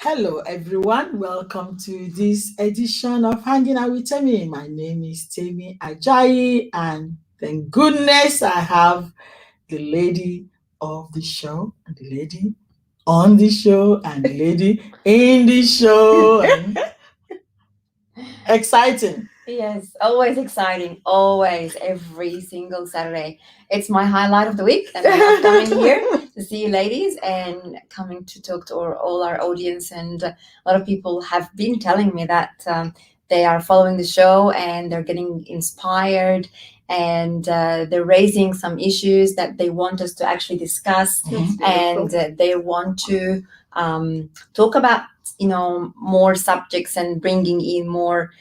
Hello, everyone. Welcome to this edition of Hanging Out with Temi. My name is Temi Ajayi, and thank goodness I have the lady of the show, and the lady on the show, and the lady in the show. And exciting. Yes, always exciting. Always, every single Saturday. It's my highlight of the week, and I love coming here to see you ladies and coming to talk to all our audience. And a lot of people have been telling me that they are following the show and they're getting inspired and they're raising some issues that they want us to actually discuss, and they want to talk about more subjects and bringing in more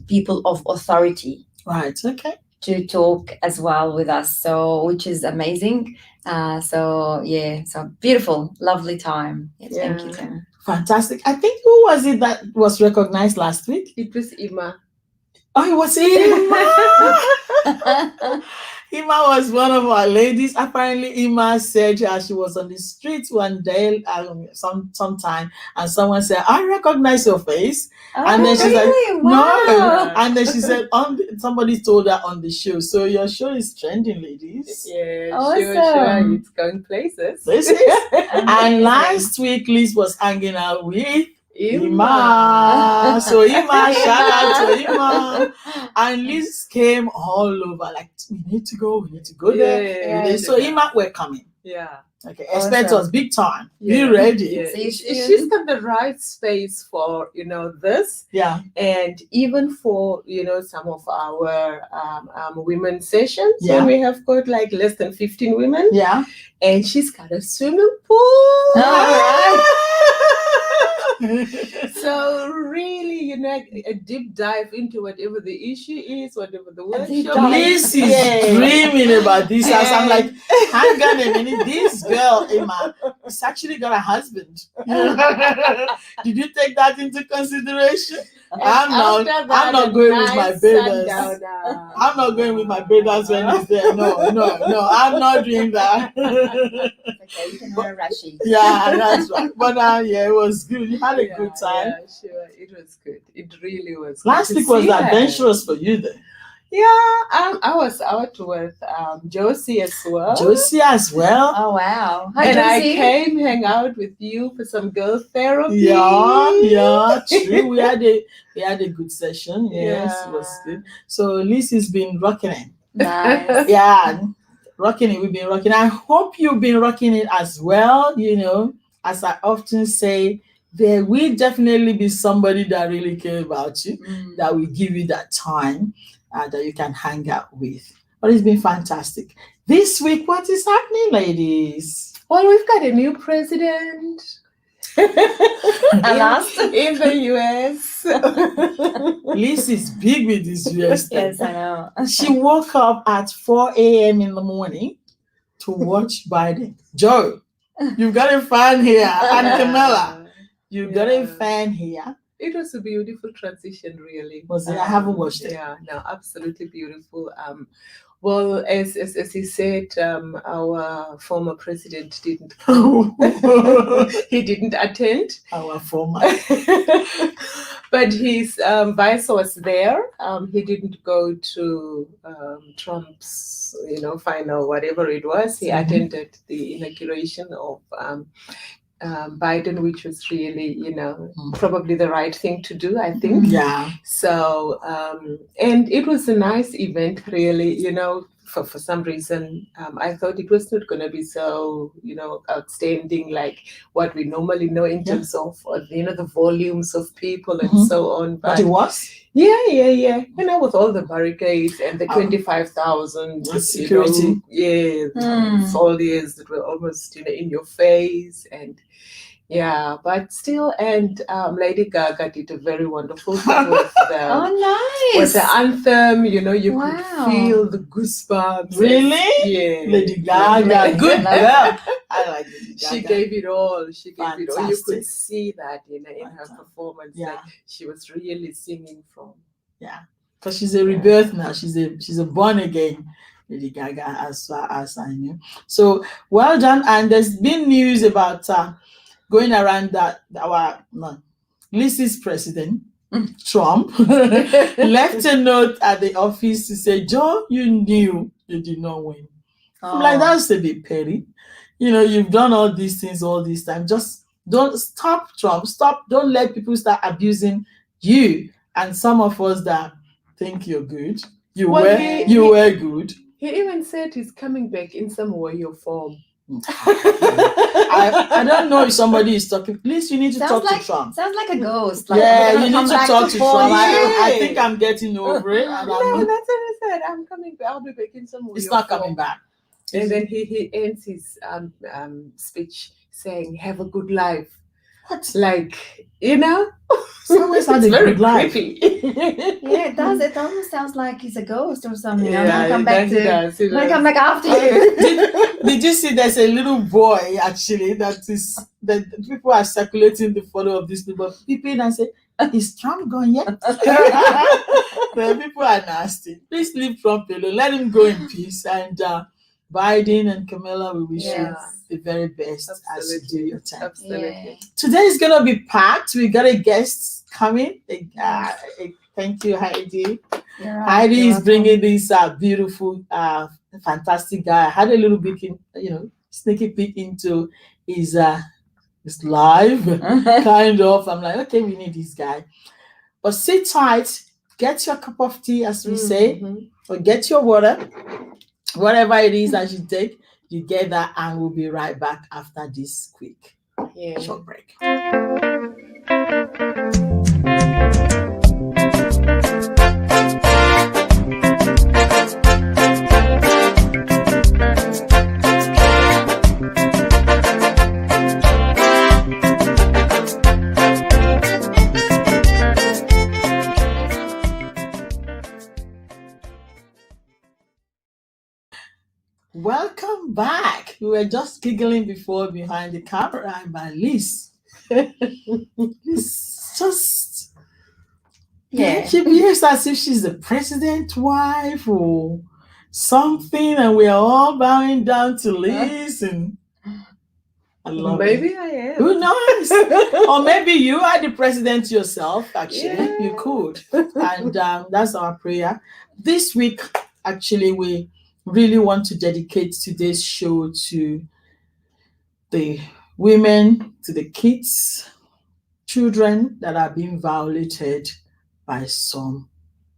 people of authority Right. Okay. to talk as well with us, so which is amazing. So beautiful, lovely time. Yes, thank you, Tim. Fantastic. I think who was it that was recognized last week? It was Ima. Oh, it was Ima. Ima was one of our ladies. Apparently, Ima said she was on the street one day, sometime, and someone said, "I recognize your face." And then she's like, "No." And then she said, somebody told her on the show. So your show is trending, ladies. Yeah, Awesome. sure. It's going places. And last week, Liz was hanging out with Ima. So Ima, shout out to Ima. And Liz came all over, like, we need to go there. Yeah. So Ima, we're coming. Yeah. Okay, expect us big time. Yeah. Be ready. Yeah. So She's got the right space for this, Yeah. and even for some of our women sessions Yeah. when we have got like less than 15 women, Yeah. and she's got a swimming pool. All right. So really, a deep dive into whatever the issue is, whatever the deep workshop dive. Liz is dreaming about this house. I'm like, hang on a minute, this girl, Emma, has actually got a husband. Did you take that into consideration? I'm not going with my bathers. I'm not going with my bathers when he's there. No, I'm not doing that. Okay, you can order Rashi. Yeah, that's right. But it was good. You had a good time. Yeah, sure. It was good. It really was. Last week was adventurous for you then. Yeah, I was out with Josie as well. Josie as well. Oh wow! Hi, And Josie. I came hang out with you for some girl therapy. Yeah, true. We had a good session. Yes, it was Yeah. good. So Liz has been rocking it. Nice. Yeah, rocking it. We've been rocking. I hope you've been rocking it as well. As I often say, there will definitely be somebody that really cares about you, that will give you that time that you can hang out with. But it's been fantastic. This week, what is happening, ladies? Well, we've got a new president. Alas. in the US. Liz is big with this US thing. Yes, I know. She woke up at 4 a.m. in the morning to watch Biden. Joe, you've got a fan here. And Camilla, you've got a fan here. It was a beautiful transition, really. Was it? I haven't watched it. Yeah, no, absolutely beautiful. Well, as he said, our former president didn't come. He didn't attend. Our former. But his vice was there. He didn't go to Trump's, final whatever it was. He attended the inauguration of Biden, which was really, probably the right thing to do, I think. Yeah. So, and it was a nice event, really, for some reason. I thought it was not going to be so, outstanding like what we normally know in terms of, the volumes of people and so on. But it was? Yeah. With all the barricades and the 25,000 security. Soldiers that were almost, in your face. And but still, and Lady Gaga did a very wonderful job with nice. the anthem. You Wow. could feel the goosebumps. Really? Yeah. Lady Gaga. Good girl. I like Lady Gaga. She gave it all. She gave it all. You Fantastic. could see that, in her performance. Yeah. Like she was really singing from. Yeah. Because she's a rebirth now. She's a born again Lady Gaga, as far as I knew. So well done. And there's been news about going around that our Lizzie's president, Trump, left a note at the office to say, Joe, you knew you did not win. I'm like, that's a bit petty. You've done all these things all this time. Just don't stop, Trump. Stop. Don't let people start abusing you and some of us that think you're good. You were good. He even said he's coming back in some way or form. I don't know if somebody is talking. Please, you need to talk to Trump. Sounds like a ghost. Yeah, you need to talk to Trump. Yeah. I think I'm getting over it. No, that's what I said. I'm coming back. I'll be back in some way. It's not coming back. And then he ends his speech saying, "Have a good life." What? Like, Someone's had a good life. creepy. Yeah, it does. It almost sounds like he's a ghost or something. Yeah, I'm gonna come back it I'm gonna come back after you. Did you see there's a little boy actually that people are circulating the photo of this little boy. People and say, is Trump gone yet? The people are nasty. Please leave Trump alone. Let him go in peace. And Biden and Kamala, we wish you the very best as you do your time. Absolutely. Yeah. Today is gonna be packed. We got a guest coming. Thank you, Heidi. You're right, Heidi you're is bringing this beautiful, fantastic guy. I had a little bit, sneaky peek into his live, welcome. kind of. I'm like, okay, we need this guy. But sit tight, get your cup of tea, as we say, or get your water, whatever it is that you take, you get that, and we'll be right back after this quick short break. Welcome back. We were just giggling before behind the camera by Liz. Liz just she behaves as if she's the president's wife or something, and we are all bowing down to Liz. And I love Maybe it. I am. Who knows? Or maybe you are the president yourself. Actually, you could, and that's our prayer. This week, actually, we really want to dedicate today's show to the women, to the kids, children that are being violated by some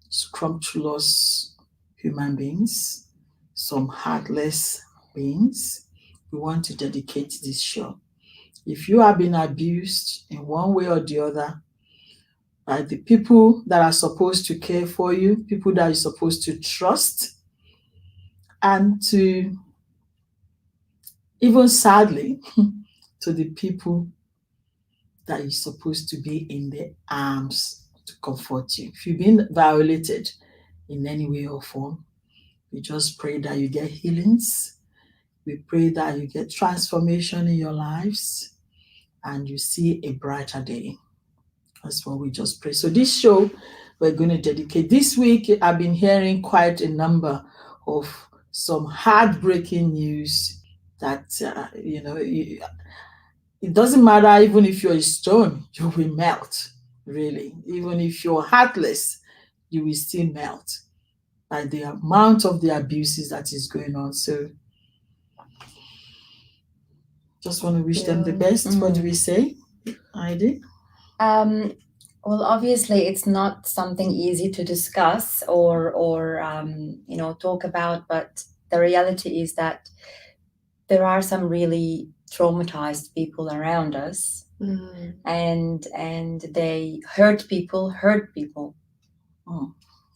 scrumptious human beings, some heartless beings. We want to dedicate this show. If you have been abused in one way or the other by the people that are supposed to care for you, people that you're supposed to trust, and to, even sadly, to the people that you're supposed to be in their arms to comfort you. If you've been violated in any way or form, we just pray that you get healings. We pray that you get transformation in your lives and you see a brighter day. That's what we just pray. So this show, we're going to dedicate. This week, I've been hearing quite a number of some heartbreaking news that, it doesn't matter even if you're a stone, you will melt, really. Even if you're heartless, you will still melt by the amount of the abuses that is going on. So just want to wish them the best. What do we say, Heidi? Well, obviously, it's not something easy to discuss or talk about, but the reality is that there are some really traumatized people around us, and they hurt people.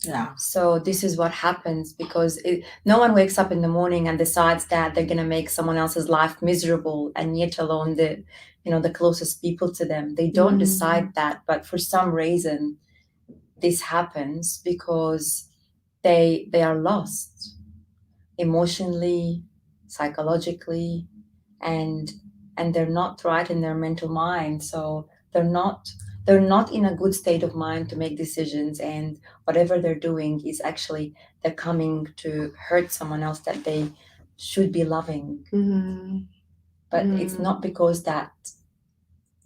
Yeah. So this is what happens because no one wakes up in the morning and decides that they're going to make someone else's life miserable, and yet alone the closest people to them. They don't decide that, but for some reason this happens because they are lost emotionally, psychologically, and they're not right in their mental mind. So they're not in a good state of mind to make decisions, and whatever they're doing is actually they're coming to hurt someone else that they should be loving. But it's not because that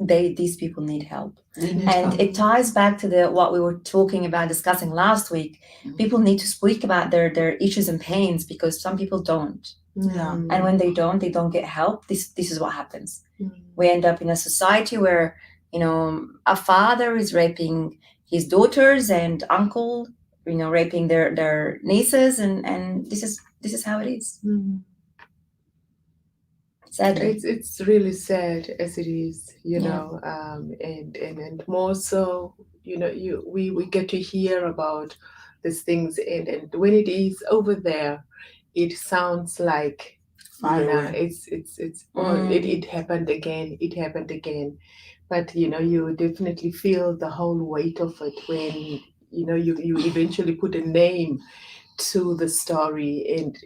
these people need help. They need And help. it ties back to what we were talking about, discussing last week. People need to speak about their issues and pains, because some people don't. Yeah. And when they don't get help. This is what happens. Mm. We end up in a society where, a father is raping his daughters, and uncle, raping their nieces, and this is how it is. Mm. Sadly. It's really sad as it is, Yeah. and more so, we get to hear about these things, and when it is over there, it sounds like, Far you know, away. it happened again. It happened again, but you definitely feel the whole weight of it when you eventually put a name to the story, and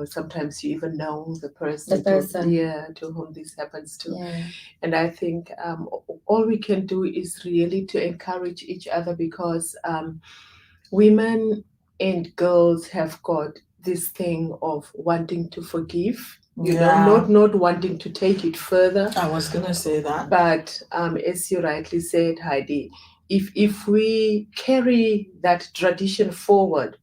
sometimes you even know the person, to whom this happens to. Yeah. And I think all we can do is really to encourage each other, because women and girls have got this thing of wanting to forgive, Yeah. not wanting to take it further. I was gonna say that. But as you rightly said, Heidi, if we carry that tradition forward,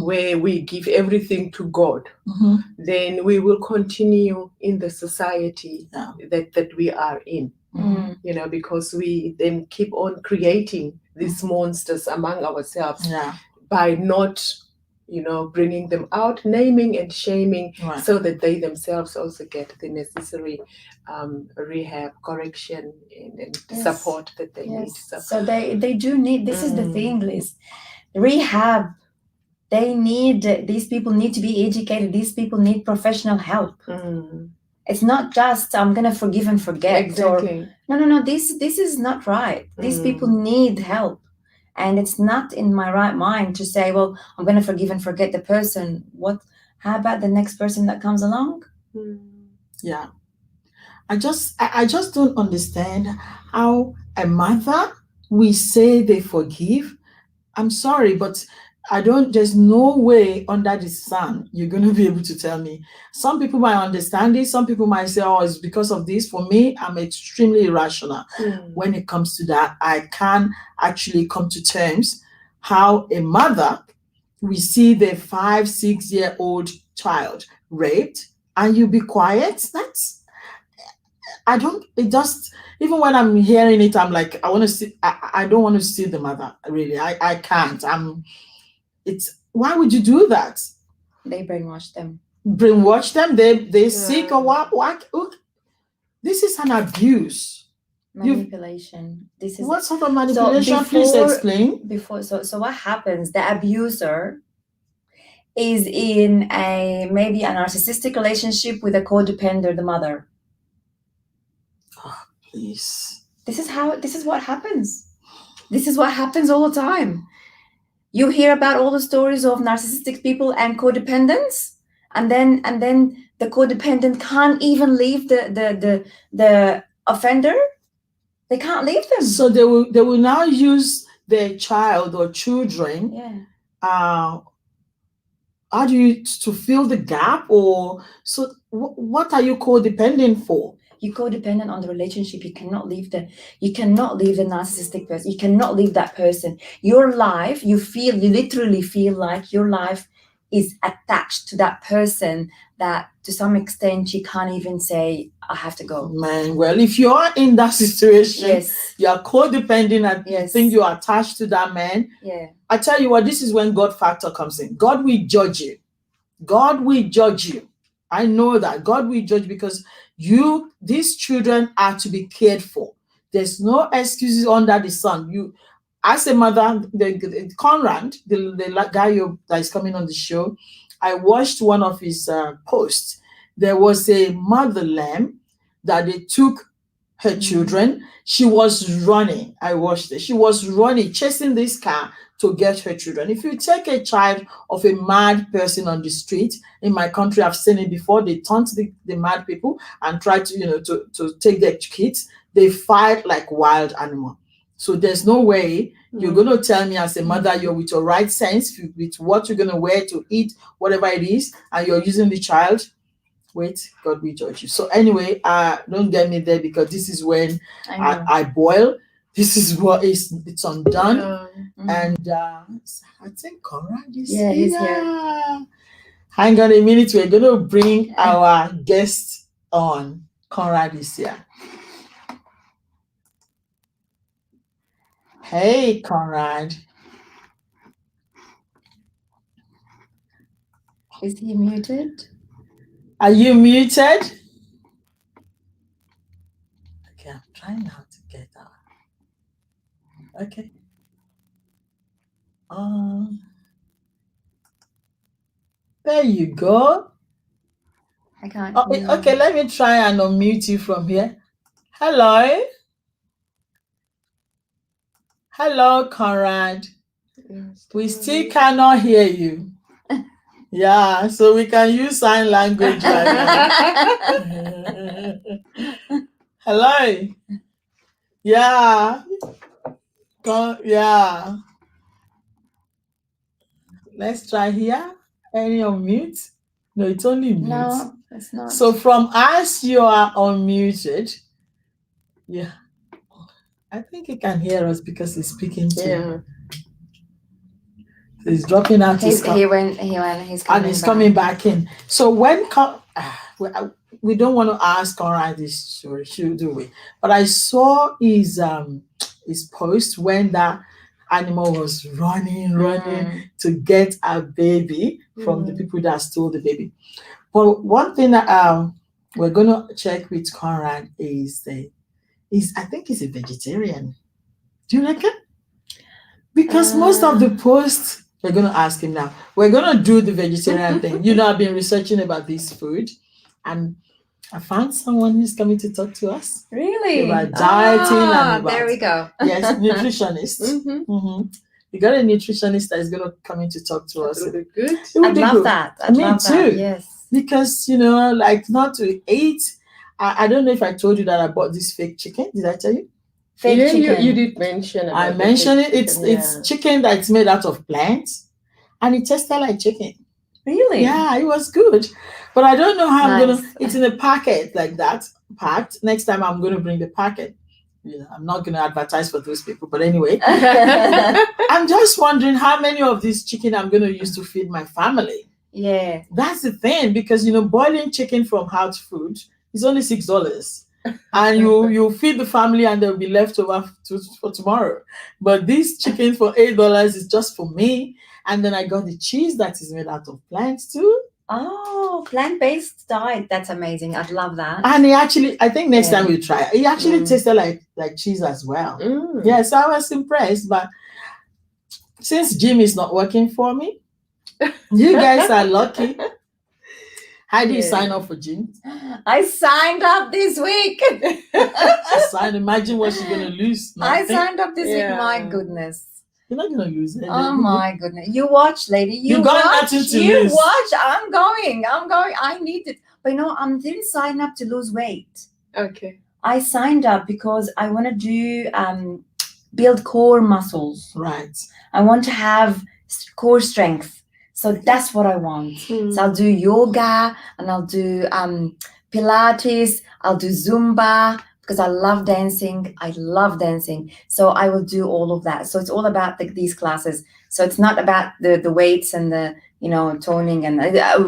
where we give everything to God, Mhm. then we will continue in the society Yeah. that we are in, because we then keep on creating these monsters among ourselves Yeah. by not bringing them out, naming and shaming, Right. so that they themselves also get the necessary rehab, correction, and Yes. support that they need. Yes. So they do need. This is the Mm. thing, Liz. Rehab. These people need to be educated. These people need professional help. Mm. It's not just I'm gonna forgive and forget. Exactly. Or no. This is not right. These people need help, and it's not in my right mind to say, well, I'm gonna forgive and forget the person. What? How about the next person that comes along? Yeah. I just don't understand how a mother we say they forgive. I'm sorry, but there's no way under the sun you're going to be able to tell me. Some people might understand it. Some people might say, oh, it's because of this. For me, I'm extremely irrational. When it comes to that. I can actually come to terms how a mother, we see their 5-6-year-old child raped, and you be quiet. Even when I'm hearing it, I'm like, I want to see, I don't want to see the mother, really. I can't. Why would you do that? They brainwash them. Brainwash them? They sick or what? This is an abuse. Manipulation. What sort of manipulation? Please explain. So what happens? The abuser is in maybe a narcissistic relationship with a codependent, the mother. Please. This is what happens. This is what happens all the time. You hear about all the stories of narcissistic people and codependents, and then the codependent can't even leave the offender. They can't leave them. So they will now use their child or children. Yeah. How do you to fill the gap, or so? What are you codependent for? You're codependent on the relationship. You cannot leave the narcissistic person. You cannot leave that person. Your life, you literally feel like your life is attached to that person, that to some extent you can't even say, I have to go. Man, well, if you are in that situation, yes, you are codependent and yes, you think you are attached to that man. Yeah. I tell you what, this is when God factor comes in. God will judge you. God will judge you. I know that God will judge, because these children are to be cared for. There's no excuses under the sun. You, as a mother, Conrad, the guy that is coming on the show, I watched one of his posts. There was a mother lamb that they took her children. She was running. I watched it. She was running, chasing this car to get her children. If you take a child of a mad person on the street, in my country, I've seen it before, they taunt the mad people and try to, to take their kids. They fight like wild animal. So there's no way you're going to tell me as a mother, you're with your right sense, with what you're going to wear to eat, whatever it is, and you're using the child. Wait, God will judge you. So anyway, don't get me there because this is when I know. I boil. This is what it's undone. Mhm. And I think Conrad is Yeah, he's here. here. Hang on a minute. We're going to bring our guest on. Conrad is here. Hey, Conrad. Is he muted? Are you muted? Okay, I'm trying now to get out. Okay. There you go. I can't. Oh, hear okay, him. let me try and unmute you from here. Hello. Hello, Conrad. We still cannot hear you. Yeah, so we can use sign language right now. Hello. Yeah. Yeah. Let's try here. Any unmute? No, it's only mute. No, it's not. So from us, you are unmuted. Yeah. I think he can hear us because he's speaking to. Yeah. He's dropping out. He's coming coming back in. So when we don't want to ask Conrad this story, do we? But I saw his post when that animal was running to get a baby from the people that stole the baby. But one thing that we're gonna check with Conrad is I think he's a vegetarian. Do you reckon? Because most of the posts, we're going to ask him now. We're going to do the vegetarian thing. You know, I've been researching about this food and I found someone who's coming to talk to us. Really? About dieting and about, there we go. Yes, nutritionist. We got a nutritionist that is going to come in to talk to us. That would be good. I'd love that. Me too. Yes. Because, you know, like not to eat. I don't know if I told you that I bought this fake chicken. Did I tell you? Fake chicken. You did mention about I mentioned it. It's chicken that's made out of plants, and it tasted like chicken. Really? Yeah, it was good. But I don't know how I'm Nice. gonna. It's in a packet like that, packed. Next time I'm gonna bring the packet. You know, I'm not gonna advertise for those people. But anyway, I'm just wondering how many of this chicken I'm gonna use to feed my family. Yeah. That's the thing, because you know, boiling chicken from house food is only $6. And you feed the family and they'll be left over for tomorrow. But this chicken for $8 is just for me. And then I got the cheese that is made out of plants too. Oh, plant-based diet. That's amazing. I'd love that. And it actually, I think next time we'll try it. It actually tasted like cheese as well. Yeah, so I was impressed. But since gym is not working for me, you guys are lucky. How do you sign up for gym? I signed up this week. Imagine what she's gonna lose. I Nothing. signed up this week. My goodness. You're not gonna lose it. Oh my goodness. You watch, lady. You got watch. nothing to you lose. watch. I'm going. I need it. But you know, I didn't sign up to lose weight. Okay. I signed up because I want to do build core muscles. Right. I want to have core strength. So that's what I want. So I'll do yoga and I'll do Pilates. I'll do Zumba because I love dancing. So I will do all of that. So it's all about these classes. So it's not about the weights and the, you know, toning and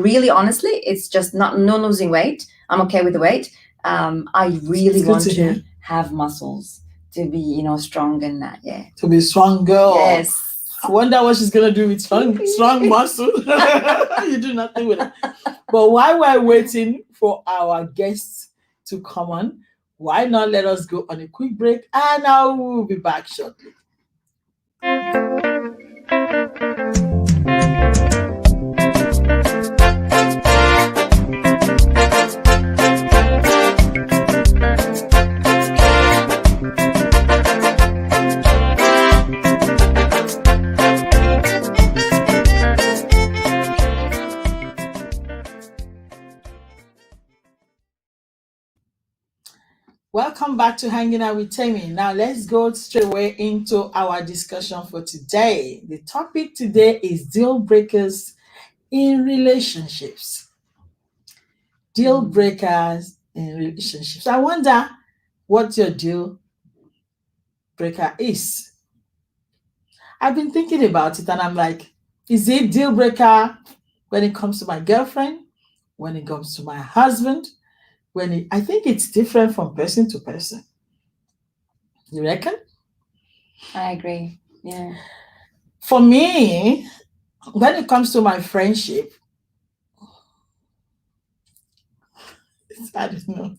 really, honestly, it's just no losing weight. I'm okay with the weight. I really want to have muscles to be, you know, strong and that. Yeah. To be strong girl. Yes. I wonder what she's gonna do with strong muscle. You do nothing with it. But while we're waiting for our guests to come on, why not let us go on a quick break and I will be back shortly. Welcome back to Hanging Out with Tammy. Now let's go straight away into our discussion for today. The topic today is deal breakers in relationships. Deal breakers in relationships. I wonder what your deal breaker is. I've been thinking about it and I'm like, is it deal breaker when it comes to my girlfriend? When it comes to my husband? I think it's different from person to person. You reckon? I agree. Yeah. For me, when it comes to my friendship, I don't know.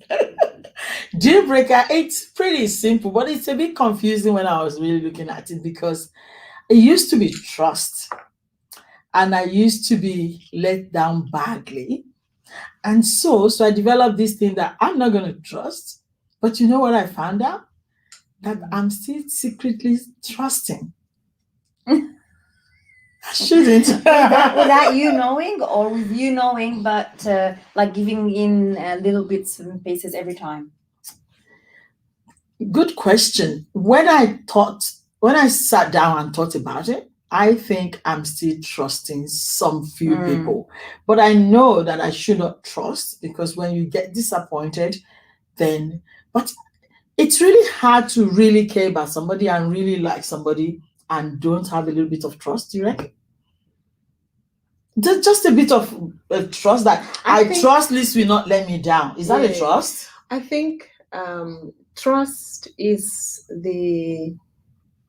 Deal breaker, it's pretty simple, but it's a bit confusing when I was really looking at it because it used to be trust. And I used to be let down badly. And so I developed this thing that I'm not going to trust. But you know what I found out? That I'm still secretly trusting. I shouldn't. Without you knowing, or with you knowing, but like giving in little bits and pieces every time? Good question. When I sat down and thought about it, I think I'm still trusting some few people. But I know that I should not trust, because when you get disappointed, but it's really hard to really care about somebody and really like somebody and don't have a little bit of trust, do you reckon? Just a bit of trust that I trust Liz will not let me down. Is that a trust? I think trust is the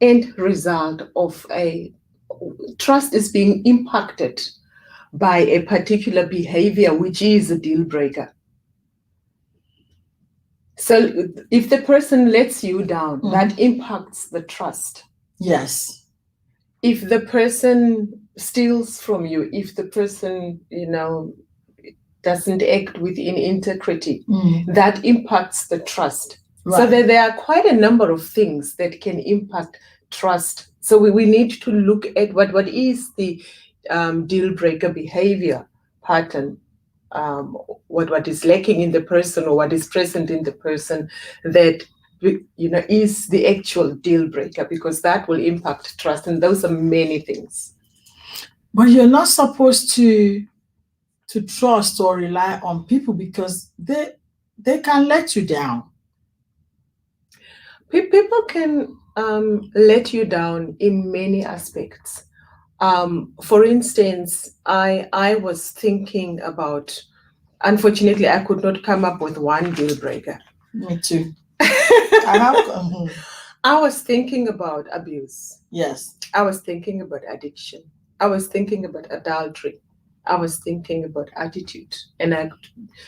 end result of trust is being impacted by a particular behavior, which is a deal breaker. So if the person lets you down, that impacts the trust. Yes. If the person steals from you, if the person, doesn't act within integrity, that impacts the trust. Right. So there are quite a number of things that can impact trust. So we need to look at what is the deal breaker behavior pattern, what is lacking in the person or what is present in the person that is the actual deal breaker, because that will impact trust. And those are many things. But you're not supposed to trust or rely on people, because they can let you down. People can let you down in many aspects. For instance, I was thinking about, unfortunately, I could not come up with one deal breaker. Me too. I was thinking about abuse. Yes. I was thinking about addiction. I was thinking about adultery. I was thinking about attitude. And I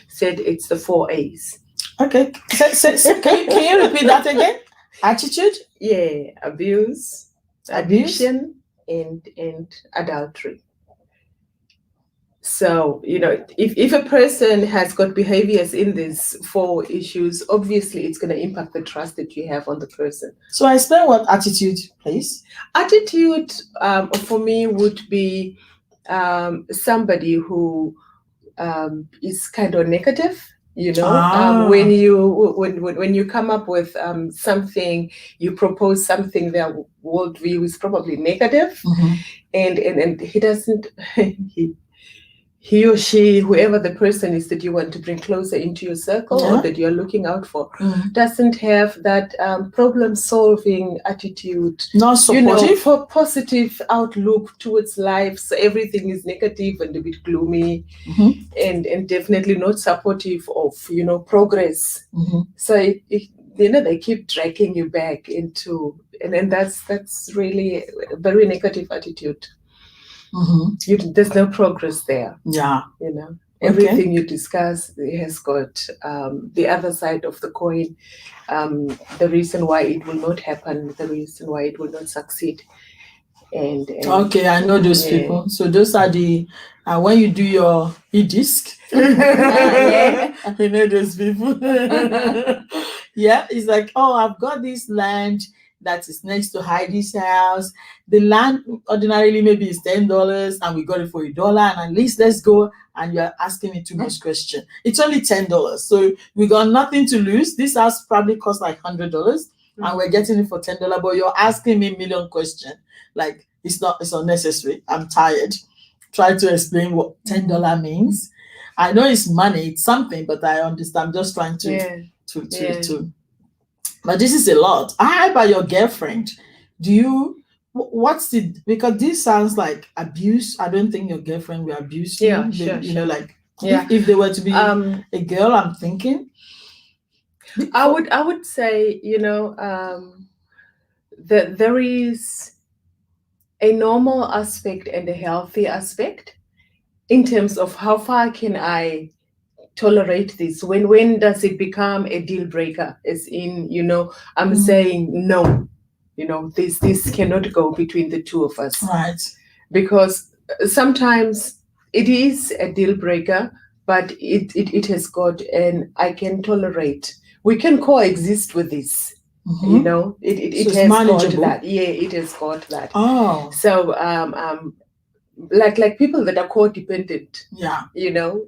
said it's the 4 A's. Okay. So can you repeat that again? Attitude? Yeah. Abuse, addiction, and adultery. So, if a person has got behaviors in these 4 issues, obviously it's going to impact the trust that you have on the person. So explain what attitude, please. Attitude for me would be somebody who is kind of negative. When you come up with something, you propose something, their worldview is probably negative, and he doesn't. He or she, whoever the person is that you want to bring closer into your circle or that you're looking out for, doesn't have that problem-solving attitude. Not supportive. For positive outlook towards life. So everything is negative and a bit gloomy, and definitely not supportive of progress. So they keep dragging you back into, and that's really a very negative attitude. There's no progress there. Yeah. Everything you discuss has got the other side of the coin, the reason why it will not happen, the reason why it will not succeed. And okay, I know those people. So those are the when you do your e-disc, you know those people. Yeah, it's like, oh, I've got this land that is next to Heidi's house. The land ordinarily maybe is $10 and we got it for $1, and at least let's go, and you're asking me too much question. It's only $10. So we got nothing to lose. This house probably cost like $100 and we're getting it for $10, but you're asking me a million questions. Like it's unnecessary. I'm tired. Try to explain what $10 means. I know it's money, it's something, but I understand. I'm just trying to Yeah. to. But this is a lot. How about your girlfriend? Do you? What's the? Because this sounds like abuse. I don't think your girlfriend will abuse you. Yeah, They- sure, you know, sure. like Yeah. if they were to be Um, a girl, I'm thinking. I would say, you know, that there is a normal aspect and a healthy aspect in terms of how far can I tolerate this. When does it become a deal breaker? As in, you know, I'm saying no. You know, this cannot go between the two of us, Right. because sometimes it is a deal breaker, but it has got, and I can tolerate. We can coexist with this. Mhm. You know, it So it's has manageable. got that. Yeah, it has got that. Oh, So like people that are codependent, yeah. you know,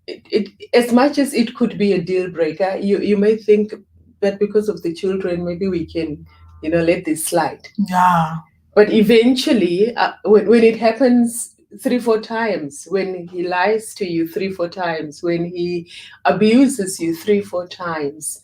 it as much as it could be a deal breaker, you may think that because of the children, maybe we can, you know, let this slide. Yeah. But eventually, when it happens 3-4 times, when he lies to you 3-4 times, when he abuses you 3-4 times,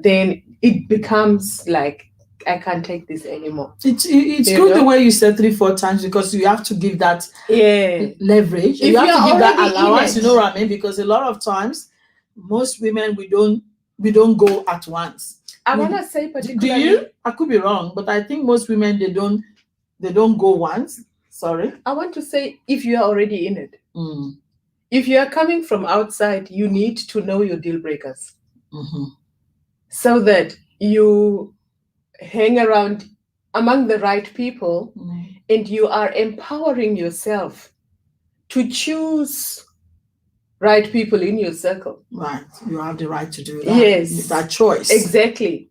then it becomes like, I can't take this anymore. It's You good the know? way you said 3-4 times, because you have to give that Yeah. leverage. If You have you're to give that already in allowance. it. You know what I mean? Because a lot of times, most women we don't go at once. I We- want to say Do particularly. you? I could be wrong, but I think most women they don't go once. Sorry. I want to say, if you are already in it, Mm. if you are coming from outside, you need to know your deal breakers Mm-hmm. so that you hang around among the right people, Mm. and you are empowering yourself to choose right people in your circle. Right. You have the right to do that. Yes. That choice. Exactly.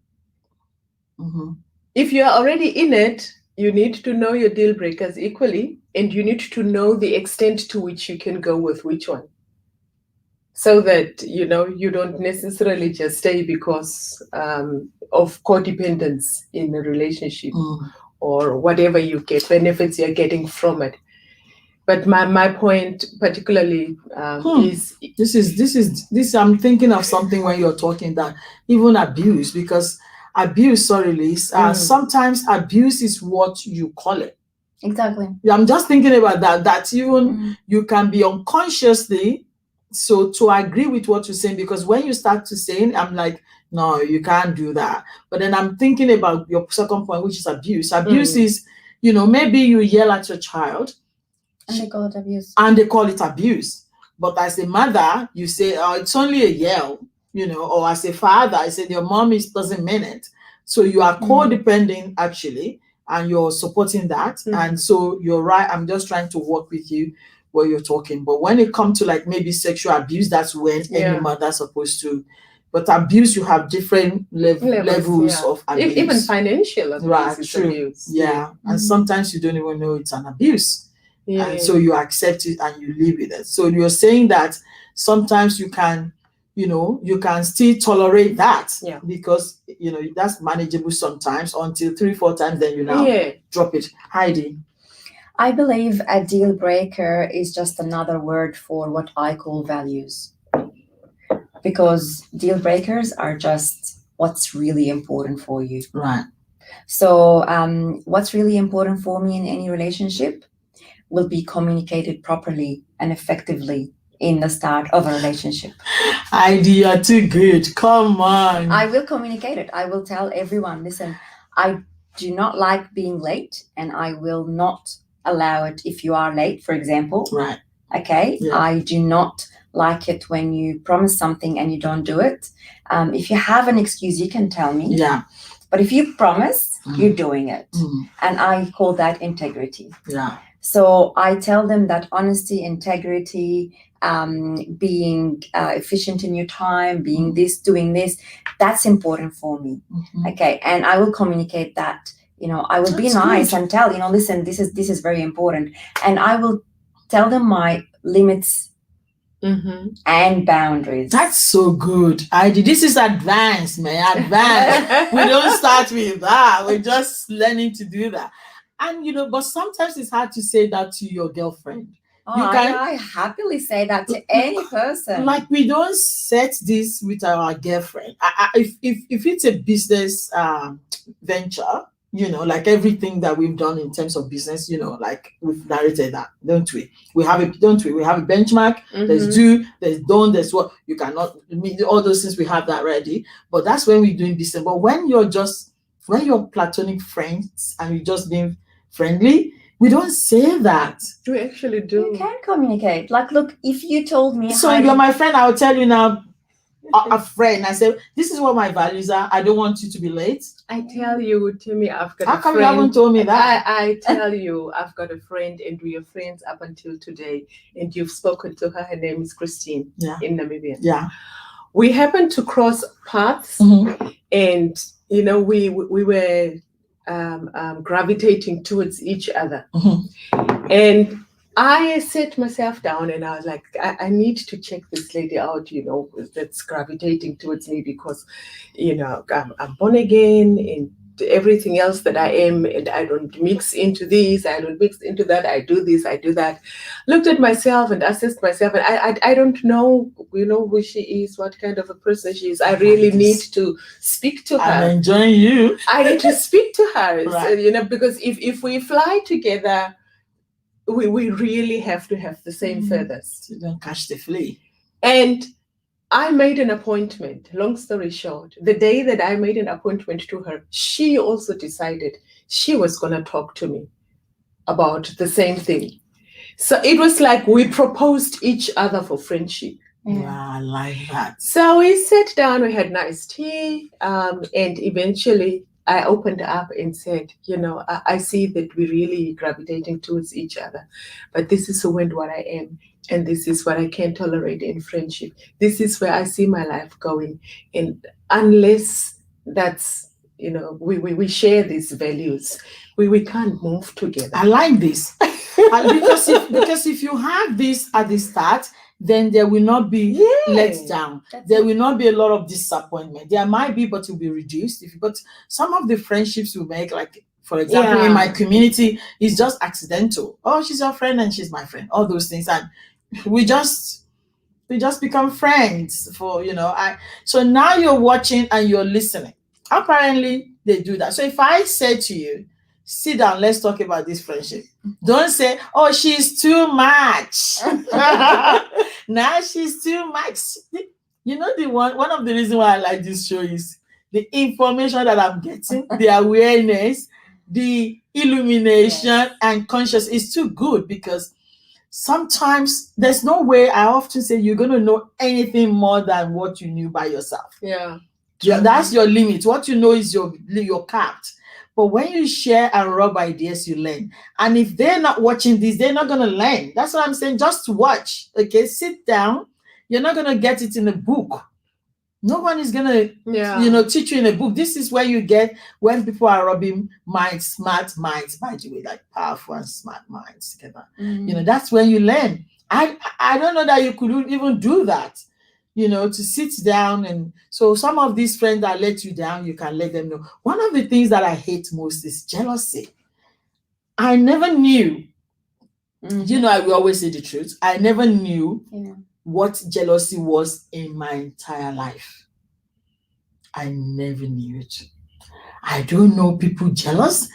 Mm-hmm. If you are already in it, you need to know your deal breakers equally, and you need to know the extent to which you can go with which one, so that, you know, you don't necessarily just stay because of codependence in a relationship, Mm. or whatever you get, benefits you're getting from it. But my point particularly is, This I'm thinking of something when you're talking that even abuse, because abuse, sorry Liz, sometimes abuse is what you call it. Exactly. I'm just thinking about that even Mm. you can be unconsciously, so to agree with what you're saying, because when you start to saying, I'm like, no, you can't do that. But then I'm thinking about your second point, which is abuse. Abuse is, you know, maybe you yell at your child And they call it abuse. and they call it abuse. But as a mother, you say, oh, it's only a yell, you know, or as a father, I said, your mom doesn't mean it. So you are codependent actually, and you're supporting that. And so you're right. I'm just trying to work with you where you're talking. But when it comes to like maybe sexual abuse, that's when any mother's supposed to. But abuse, you have different levels of abuse. Even financial abuse Right, is true. abuse. Yeah. And sometimes you don't even know it's an abuse. Yeah. And so you accept it and you live with it. So you're saying that sometimes you can, you know, you can still tolerate that because, you know, that's manageable sometimes until 3-4 times, then you now drop it. Heidi. I believe a deal breaker is just another word for what I call values. Because deal breakers are just what's really important for you. Right. So what's really important for me in any relationship will be communicated properly and effectively in the start of a relationship. Heidi, you're too good. Come on. I will communicate it. I will tell everyone, listen, I do not like being late, and I will not allow it if you are late, for example. Right. Okay. Yeah. I do not like it when you promise something and you don't do it. If you have an excuse, you can tell me. Yeah. But if you promise, you're doing it. And I call that integrity. Yeah. So I tell them that honesty, integrity, being efficient in your time, being this, doing this, that's important for me. Okay. And I will communicate that. You know, I will be nice and tell, you know, listen, this is very important. And I will tell them my limits and boundaries. That's so good. Heidi, this is advanced, man. Advanced. We don't start with that. We're just learning to do that. And, you know, but sometimes it's hard to say that to your girlfriend Oh, You can I happily say that to any person. like we don't set this with our girlfriend. If it's a business venture, like everything that we've done in terms of business, like we've narrated that, don't we? We have a benchmark. There's do, there's don't, there's what you cannot meet, all those things. We have that ready. But that's when we're doing business. But when you're platonic friends and you're just being friendly, we don't say that. We actually You do. can communicate. Like, look, if you told me, So if you're my friend, I'll tell you now, a friend. I say, this is what my values are. I don't want you to be late. I tell you, Timmy, I've got How a come friend. you haven't told me that? I tell you, I've got a friend, and we are friends up until today. And you've spoken to her. Her name is Christine in Namibia. Yeah. We happened to cross paths, and we were gravitating towards each other. And I set myself down and I was like, I need to check this lady out, that's gravitating towards me, because, I'm born again and everything else that I am, and I don't mix into this, I don't mix into that, I do this, I do that. Looked at myself and assessed myself, and I don't know, who she is, what kind of a person she is. I really need to speak to her. I'm enjoying you. I need to speak to her, Right. because if we fly together, we really have to have the same feathers. So don't catch the flea. And I made an appointment. Long story short, the day that I made an appointment to her, she also decided she was going to talk to me about the same thing. So it was like we proposed each other for friendship. Wow, I like that. So we sat down, we had nice tea, and eventually I opened up and said, I see that we're really gravitating towards each other, but this is what I am, and this is what I can't tolerate in friendship. This is where I see my life going. And unless that's, we share these values, we can't move together. I like this. because if you have this at the start, then there will not be let down. There will not be a lot of disappointment. There might be, but it will be reduced. But some of the friendships we make, like for example, in my community, is just accidental. Oh, she's your friend and she's my friend. All those things, and we just become friends for So now you're watching and you're listening. Apparently, they do that. So if I say to you, sit down, let's talk about this friendship. Don't say, oh, she's too much. Now she's too much. One of the reasons why I like this show is the information that I'm getting, the awareness, the illumination and conscious is too good, because sometimes there's no way. I often say you're going to know anything more than what you knew by yourself. Yeah, that's your limit. What you know is your capped. But when you share and rub ideas, you learn. And if they're not watching this, they're not going to learn. That's what I'm saying. Just watch. Okay, sit down. You're not going to get it in a book. No one is going to, teach you in a book. This is where you get when people are rubbing smart minds, by the way, like powerful and smart minds together. That's when you learn. I don't know that you could even do that. To sit down. And so some of these friends that let you down, you can let them know. One of the things that I hate most is jealousy. I never knew, I will always say the truth. I never knew what jealousy was in my entire life. I never knew it. I don't know people jealous.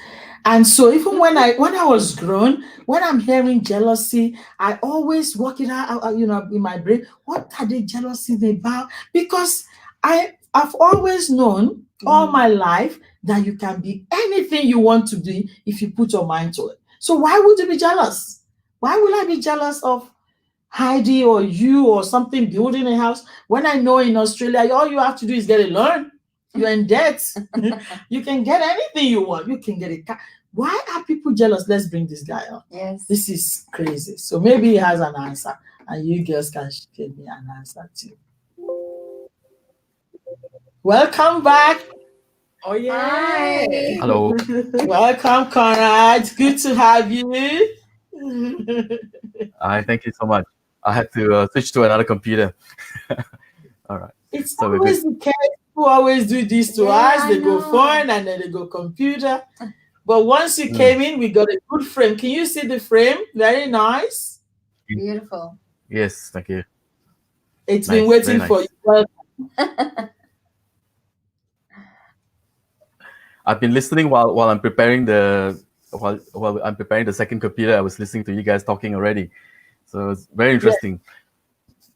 And so even when I was grown, when I'm hearing jealousy, I always work it out, in my brain. What are they jealousy about? Because I've always known all my life that you can be anything you want to be if you put your mind to it. So why would you be jealous? Why would I be jealous of Heidi or you or something building a house when I know in Australia all you have to do is get a loan? You're in debt. You can get anything you want. You can get a car. Why are people jealous? Let's bring this guy on. Yes. This is crazy. So maybe he has an answer, and you girls can give me an answer too. Welcome back. Oh, yeah. Hi. Hello. Welcome, Conrad. Good to have you. Hi, thank you so much. I had to switch to another computer. All right. It's So we're always the case. People always do this to us. I They go know. phone and then they go computer. But once you came in, we got a good frame. Can you see the frame? Very nice. Beautiful. Yes, thank you. It's Nice, been very waiting for nice. you. Well, I've been listening while I'm preparing the while I'm preparing the second computer. I was listening to you guys talking already, so it's very yeah, interesting. There's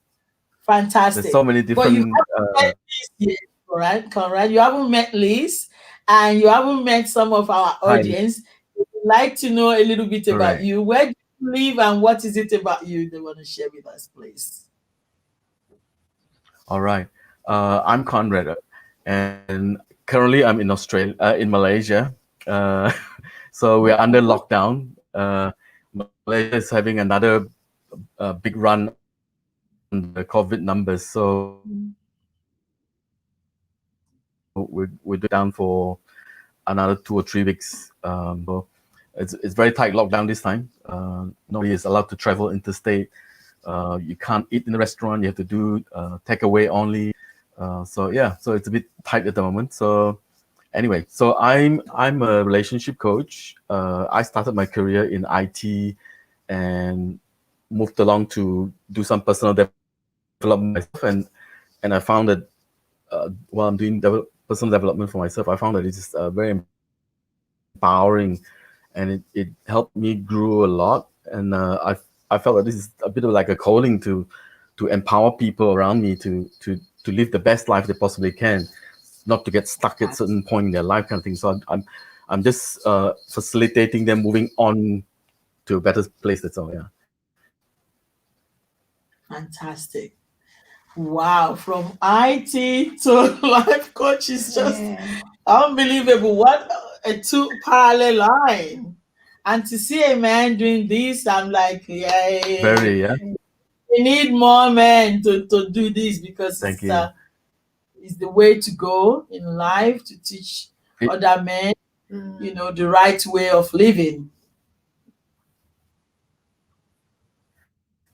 fantastic. so many But you different. haven't met Liz yet, correct? Correct. You haven't met Liz, and you haven't met some of our Hi, audience. They would like to know a little bit about correct. you. Where do you live, and what is it about you they want to share with us, please? All right. I'm Conrad, and currently I'm in Australia, in Malaysia. Uh, so we're under lockdown. Malaysia is having another big run on the COVID numbers. So we're down for another 2 or 3 weeks. So it's very tight lockdown this time. Nobody is allowed to travel interstate. You can't eat in the restaurant. You have to do takeaway only. So yeah, so it's a bit tight at the moment. So anyway, so I'm a relationship coach. I started my career in IT and moved along to do some personal development myself, and I found that while I'm doing personal development for myself, I found that it's very empowering, and it helped me grow a lot. And I felt that this is a bit of like a calling to empower people around me to live the best life they possibly can, not to get stuck at certain point in their life kind of thing. So I'm just facilitating them moving on to a better place. That's all. Yeah. Fantastic. Wow, from IT to life coach is just Yeah. unbelievable. What a two parallel line. And to see a man doing this, I'm like, yay. Very. Yeah. We need more men to do this because Thank you. it's the way to go in life to teach It- other men, the right way of living.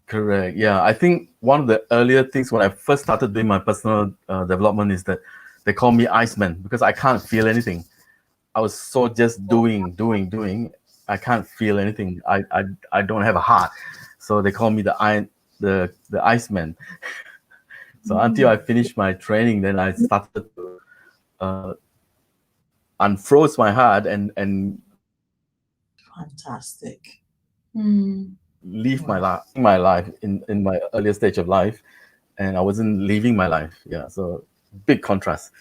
Correct. Yeah, I think one of the earlier things when I first started doing my personal development is that they call me Iceman because I can't feel anything. I was so just doing. I can't feel anything. I don't have a heart, so they call me the Iceman. So until I finished my training, then I started to unfroze my heart and Fantastic. leave my life in my earlier stage of life, and I wasn't living my life. Yeah, so big contrast.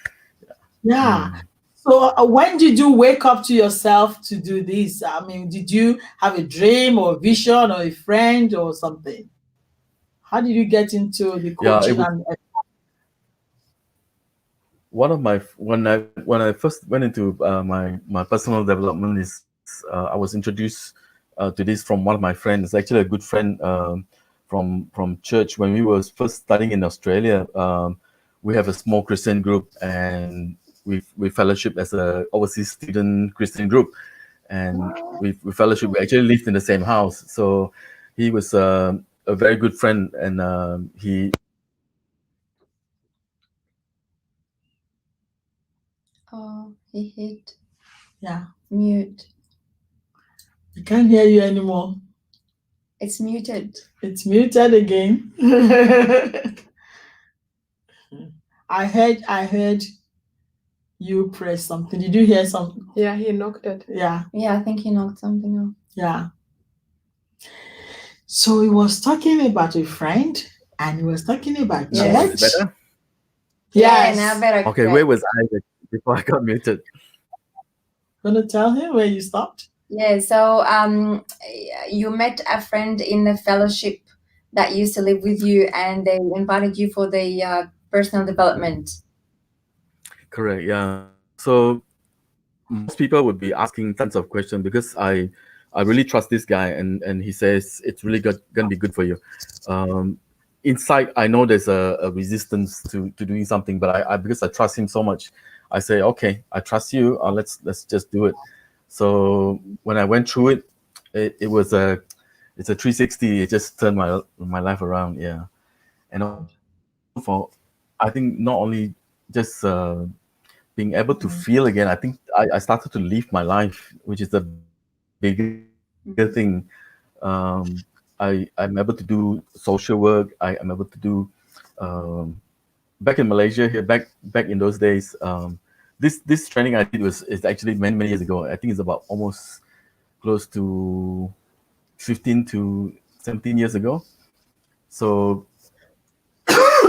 Yeah. So when did you wake up to yourself to do this? I mean, did you have a dream or a vision or a friend or something? How did you get into the Yeah, it coaching was and one of my when I first went into my personal development is I was introduced to this from one of my friends, actually a good friend from church. When we were first studying in Australia, we have a small Christian group, and we fellowship as a overseas student Christian group, and we fellowship. We actually lived in the same house, so he was a very good friend, and he Oh, he hit yeah, mute. I can't hear you anymore. It's muted. It's muted again. I heard you press something. Did you hear something? Yeah, he knocked it. Yeah, Yeah, I think he knocked something off. yeah. So he was talking about a friend and he was talking about Yes. church. better. Yes. Yeah, now better. Okay, where was I before I got muted? Gonna tell him where you stopped? Yeah, so you met a friend in the fellowship that used to live with you, and they invited you for the personal development. Correct. Yeah. So most people would be asking tons of questions because I really trust this guy, and he says it's really gonna be good for you. Inside, I know there's a resistance to doing something, but I because I trust him so much, I say, okay, I trust you. Let's just do it. So when I went through it, it was it's a 360. It just turned my life around. Yeah, and for I think not only just being able to feel again, I think I started to live my life, which is the bigger thing. I'm able to do social work. I'm able to do um, back in Malaysia here, back in those days. This training I did is actually many years ago. I think it's about almost close to 15 to 17 years ago. So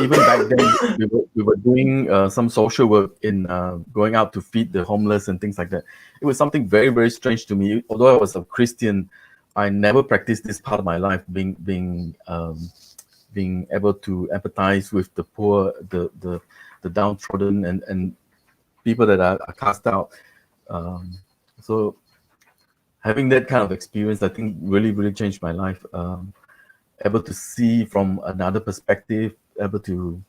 even back then, we were doing some social work in going out to feed the homeless and things like that. It was something very strange to me. Although I was a Christian, I never practiced this part of my life, being able to empathize with the poor, the downtrodden, and people that are cast out. So having that kind of experience, I think really changed my life. Able to see from another perspective, able to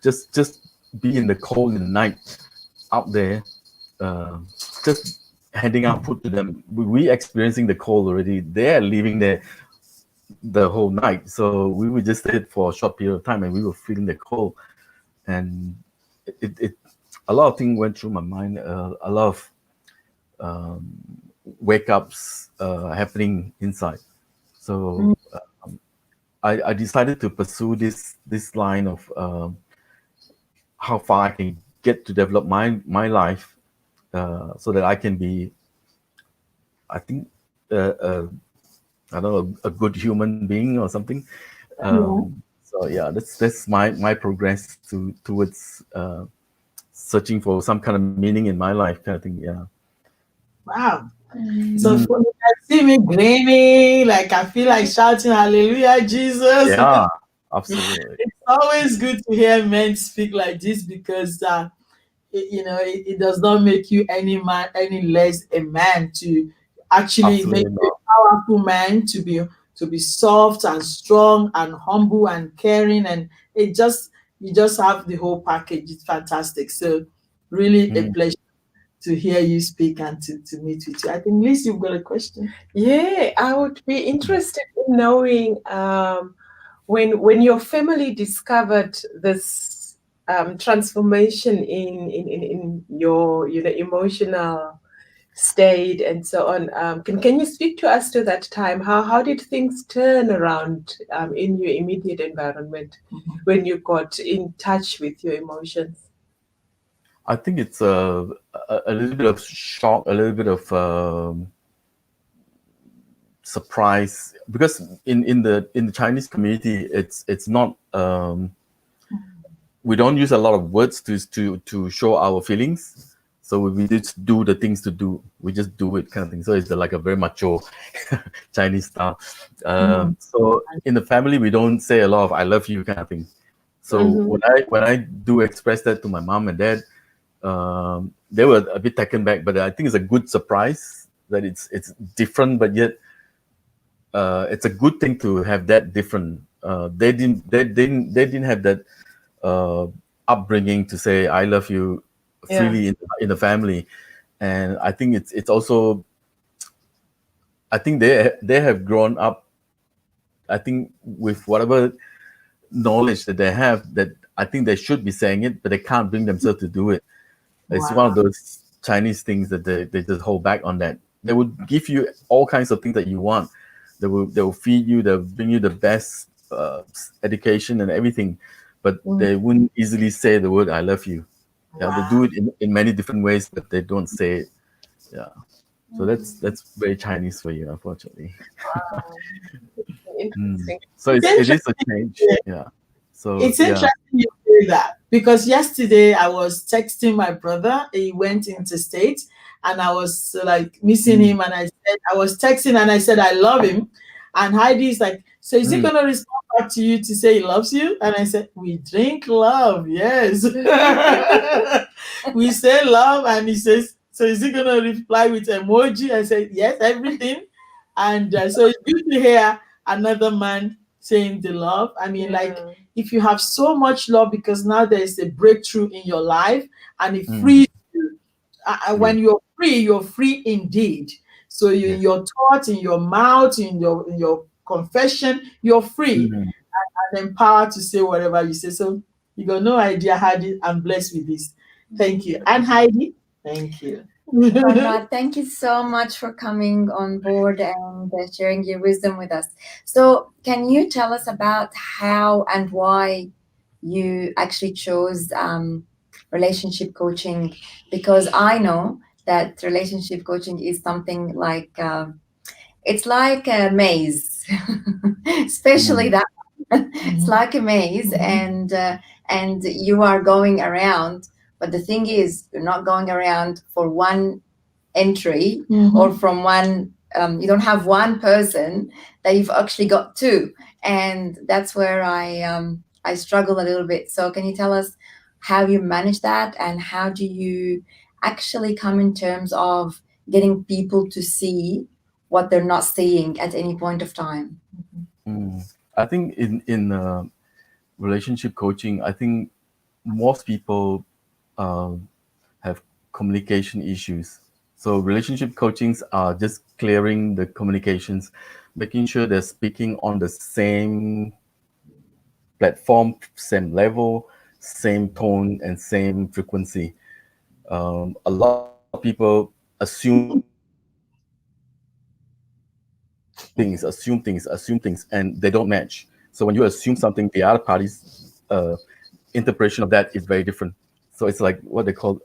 just be in the cold in the night out there, just handing out food to them. We experiencing the cold already. They're living there the whole night, so we would just stay for a short period of time, and we were feeling the cold, and it a lot of things went through my mind. A lot of wake ups happening inside. So I decided to pursue this line of how far I can get to develop my life, so that I can be, I think, I don't know, a good human being or something. So yeah, that's my progress towards searching for some kind of meaning in my life, kind of thing. Yeah. Wow. So for me, I see me grinning, like I feel like shouting hallelujah, Jesus. Yeah, absolutely. It's always good to hear men speak like this, because it does not make you any less a man. To actually make Absolutely you a powerful man, to be soft and strong and humble and caring, and you just have the whole package. It's fantastic. So really a pleasure to hear you speak and to meet with you. I think, Liz, you've got a question. Yeah, I would be interested in knowing when your family discovered this transformation in your emotional state and so on. Can you speak to us to that time? How did things turn around in your immediate environment when you got in touch with your emotions? I think it's a little bit of shock, a little bit of surprise, because in the Chinese community, it's not we don't use a lot of words to show our feelings. So we just do the things to do. We just do it, kind of thing. So it's like a very macho Chinese style. So in the family, we don't say a lot of "I love you" kind of thing. So when I do express that to my mom and dad, they were a bit taken back. But I think it's a good surprise that it's different, but yet it's a good thing to have that different. They didn't have that upbringing to say "I love you" freely in the family, and I think it's also, I think they have grown up, I think, with whatever knowledge that they have, that I think they should be saying it, but they can't bring themselves to do it. It's one of those Chinese things that they just hold back on that. They would give you all kinds of things that you want. They will feed you, they'll bring you the best education and everything, but they wouldn't easily say the word "I love you." Yeah, they do it in many different ways, but they don't say it. Yeah. So that's very Chinese for you, unfortunately. Interesting. So it is a change. Yeah. So It's interesting you say that, because yesterday I was texting my brother. He went interstate, and I was like missing him, and I was texting and I said I love him, and Heidi's like, so is he gonna respond back to you to say he loves you? And I said, we drink love, yes. We say love, and he says, so is he gonna reply with emoji? I said, yes, everything. And so it's good to hear another man saying the love. I mean, like, if you have so much love, because now there is a breakthrough in your life, and it frees you. When you're free indeed. So in your thoughts, in your mouth, in your confession, you're free and empowered to say whatever you say. So you got no idea, Heidi. I'm blessed with this. Thank you. And Heidi, thank you. Conrad, thank you so much for coming on board and sharing your wisdom with us. So, can you tell us about how and why you actually chose relationship coaching? Because I know that relationship coaching is something like it's like a maze, especially Mm. that. It's like a maze, and you are going around. But the thing is, you're not going around for one entry or from one you don't have one person, that you've actually got two, and that's where I struggle a little bit. So can you tell us how you manage that, and how do you actually come in terms of getting people to see what they're not seeing at any point of time? Mm. I think in relationship coaching, I think most people have communication issues. So relationship coachings are just clearing the communications, making sure they're speaking on the same platform, same level, same tone, and same frequency. A lot of people assume things, and they don't match. So when you assume something, the other party's interpretation of that is very different. So it's like what they call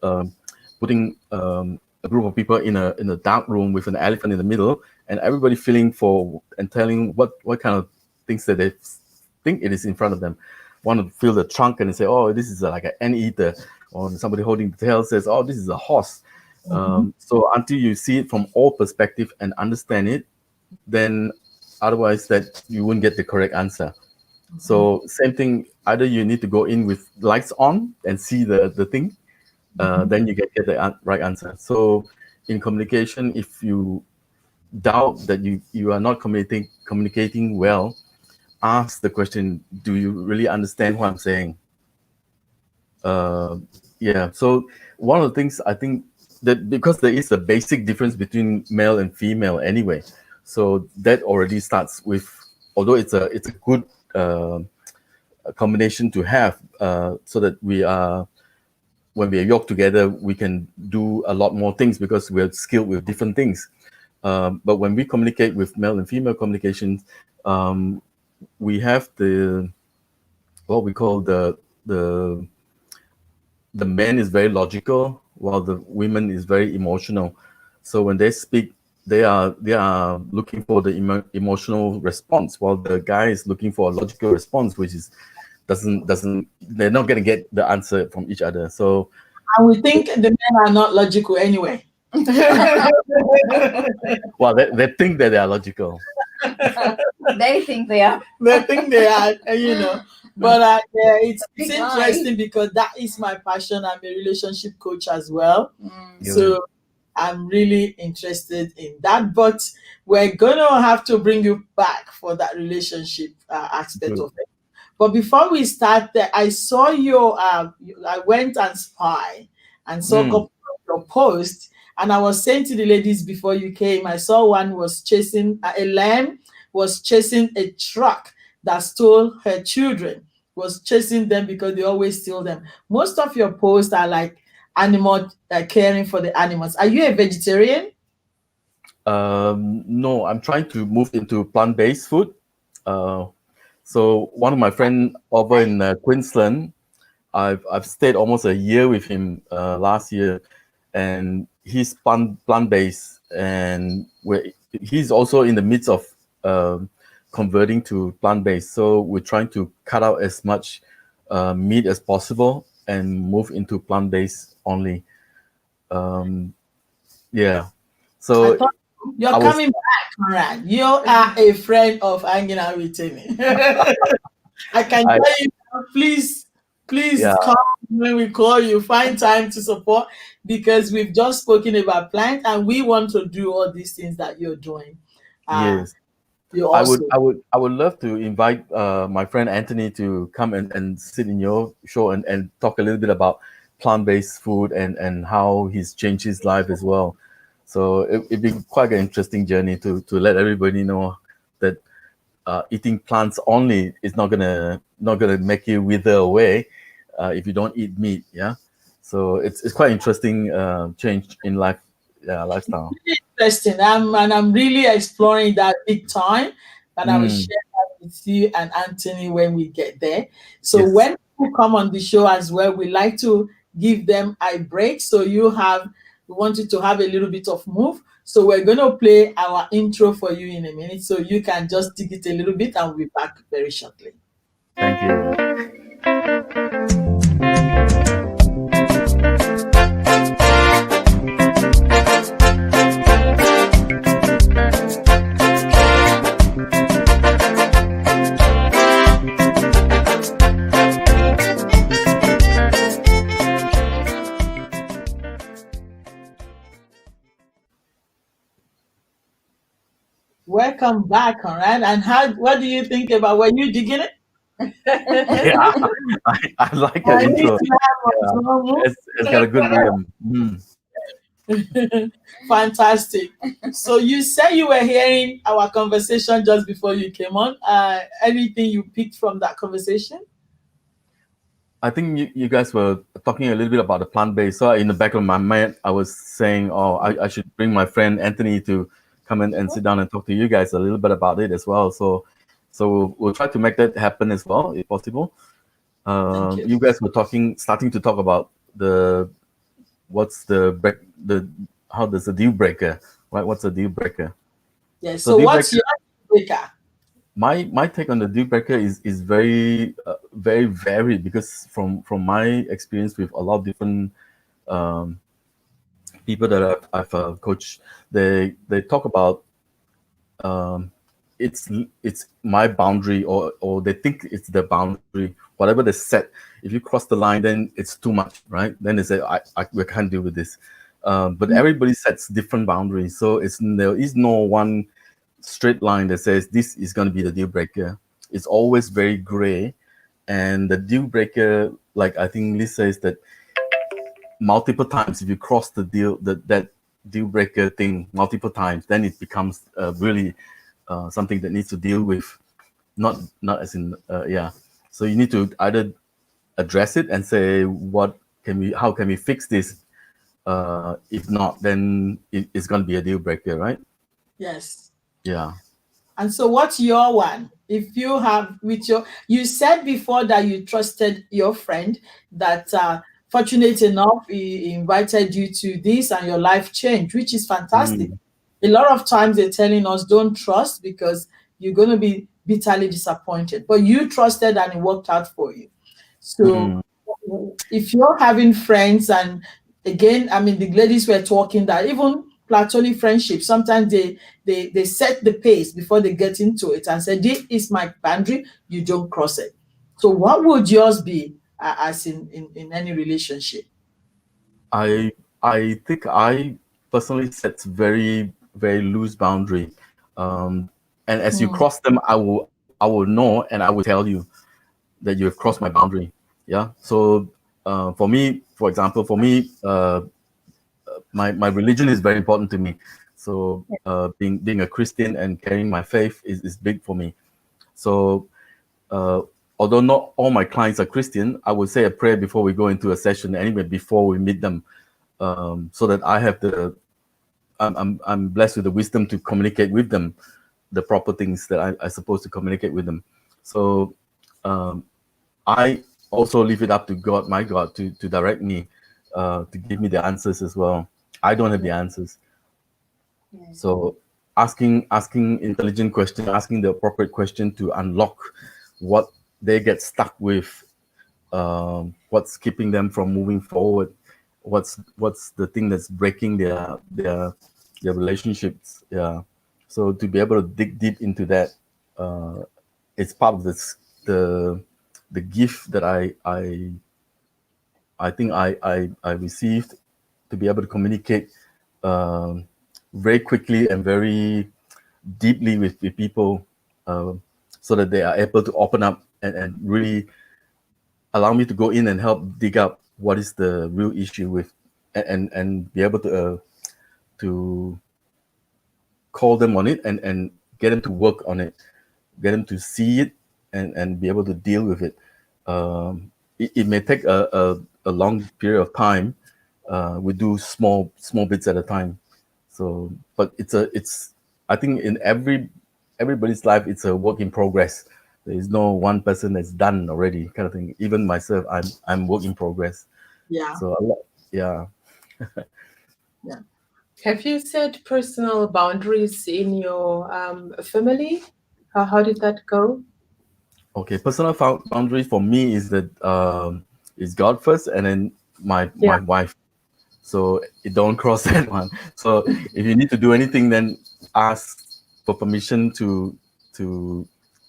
putting a group of people in a dark room with an elephant in the middle, and everybody feeling for and telling what kind of things that they think it is in front of them. Want to feel the trunk and say, oh, this is like an anteater, or somebody holding the tail says, oh, this is a horse. So until you see it from all perspective and understand it, then otherwise that you wouldn't get the correct answer. So same thing, either you need to go in with lights on and see the thing, then you get the right answer. So in communication, if you doubt that you are not communicating well, ask the question, do you really understand what I'm saying? Yeah, so one of the things I think that because there is a basic difference between male and female anyway, so that already starts with, although it's a good combination to have, so that we are, when we are yoked together, we can do a lot more things because we're skilled with different things. But when we communicate with male and female communications, we have what we call the man is very logical while the women is very emotional. So when they speak, they are looking for the emotional response, while the guy is looking for a logical response, which is doesn't they're not going to get the answer from each other. So And we think the men are not logical anyway. well, they think that they are logical. They think they are. They think they are, But yeah, it's Big lie. interesting because that is my passion. I'm a relationship coach as well. Yeah. So I'm really interested in that. But we're going to have to bring you back for that relationship aspect Good. of it. But before we start there, I saw I went and spy and saw a couple of your posts. And I was saying to the ladies before you came, I saw one was chasing, a lamb was chasing a truck that stole her children, was chasing them because they always steal them. Most of your posts are like animal, caring for the animals. Are you a vegetarian? No, I'm trying to move into plant-based food. So one of my friend over in Queensland, I've stayed almost a year with him last year, and he's plant-based, and he's also in the midst of converting to plant-based. So we're trying to cut out as much meat as possible and move into plant-based only. Yeah. So I thought you're coming back, Conrad. You are a friend of hanging out with me. I can tell you, please Yeah. come when we call you. Find time to support, because we've just spoken about plant and we want to do all these things that you're doing. Yes. You I also, would love to invite my friend Anthony to come and sit in your show and talk a little bit about plant-based food and how he's changed his life as well. So it'd be quite an interesting journey to let everybody know that eating plants only is not gonna make you wither away if you don't eat meat. Yeah. So it's quite interesting change in life lifestyle. Interesting. I'm really exploring that big time, but I will Mm, share that with you and Anthony when we get there. So yes. when people come on the show as well, we like to give them a break. So we want you to have a little bit of move. So we're going to play our intro for you in a minute, so you can just dig it a little bit, and we'll be back very shortly. Thank you. Welcome back, all right? And what do you think about, were you digging it? Yeah, I like the I need intro. to have a normal. It's got a good rhythm. Fantastic. So you said you were hearing our conversation just before you came on. Anything you picked from that conversation? I think you guys were talking a little bit about the plant-based. So in the back of my mind, I was saying, oh, I should bring my friend Anthony to come in and sit down and talk to you guys a little bit about it as well. So we'll try to make that happen as well, if possible. Thank you. You guys were starting to talk about how does the deal breaker, right? What's a deal breaker? Yes. So So deal what's your breaker? My take on the deal breaker is very very varied, because from my experience with a lot of different people that I've coached, they talk about it's my boundary, or they think it's the boundary, whatever they set. If you cross the line, then it's too much, right? Then they say we can't deal with this. But everybody sets different boundaries, so there is no one straight line that says this is going to be the deal breaker. It's always very gray, and the deal breaker, like I think Liz says, that multiple times, if you cross that deal breaker thing multiple times, then it becomes really something that needs to deal with, not as in so you need to either address it and say how can we fix this. If not, then it's going to be a deal breaker, right? Yes. Yeah. And so what's your one? If you have you said before that you trusted your friend, that fortunate enough, he invited you to this and your life changed, which is fantastic. A lot of times they're telling us don't trust because you're going to be bitterly disappointed, but you trusted and it worked out for you. So if you're having friends, and again, I mean, the ladies were talking that even platonic friendship, sometimes they set the pace before they get into it and say, this is my boundary, you don't cross it. So what would yours be as in any relationship? I think I personally set very very loose boundary, and as you cross them, I will know, and I will tell you that you have crossed my boundary. Yeah. So for me, for example, my religion is very important to me. So being a Christian and carrying my faith is big for me. So although not all my clients are Christian, I would say a prayer before we go into a session anyway, before we meet them, so that I have I'm blessed with the wisdom to communicate with them the proper things that I supposed to communicate with them. So I also leave it up to God, my God, to direct me, to give me the answers as well. I don't have the answers. So asking intelligent question, asking the appropriate question to unlock what they get stuck with, what's keeping them from moving forward, what's the thing that's breaking their relationships. Yeah. So to be able to dig deep into that, it's part of the gift that I think I received, to be able to communicate very quickly and very deeply with people, so that they are able to open up and really allow me to go in and help dig up what is the real issue with, and be able to call them on it and get them to work on it, get them to see it and be able to deal with it. It may take a long period of time. We do small bits at a time. So, but it's I think in everybody's life, it's a work in progress. There is no one person that's done already, kind of thing. Even myself, I'm work in progress. Yeah. So a lot, yeah. Have you set personal boundaries in your family? How did that go? Okay, personal boundary for me is that is God first, and then my Yeah. wife. So it don't cross that one. So if you need to do anything, then ask for permission to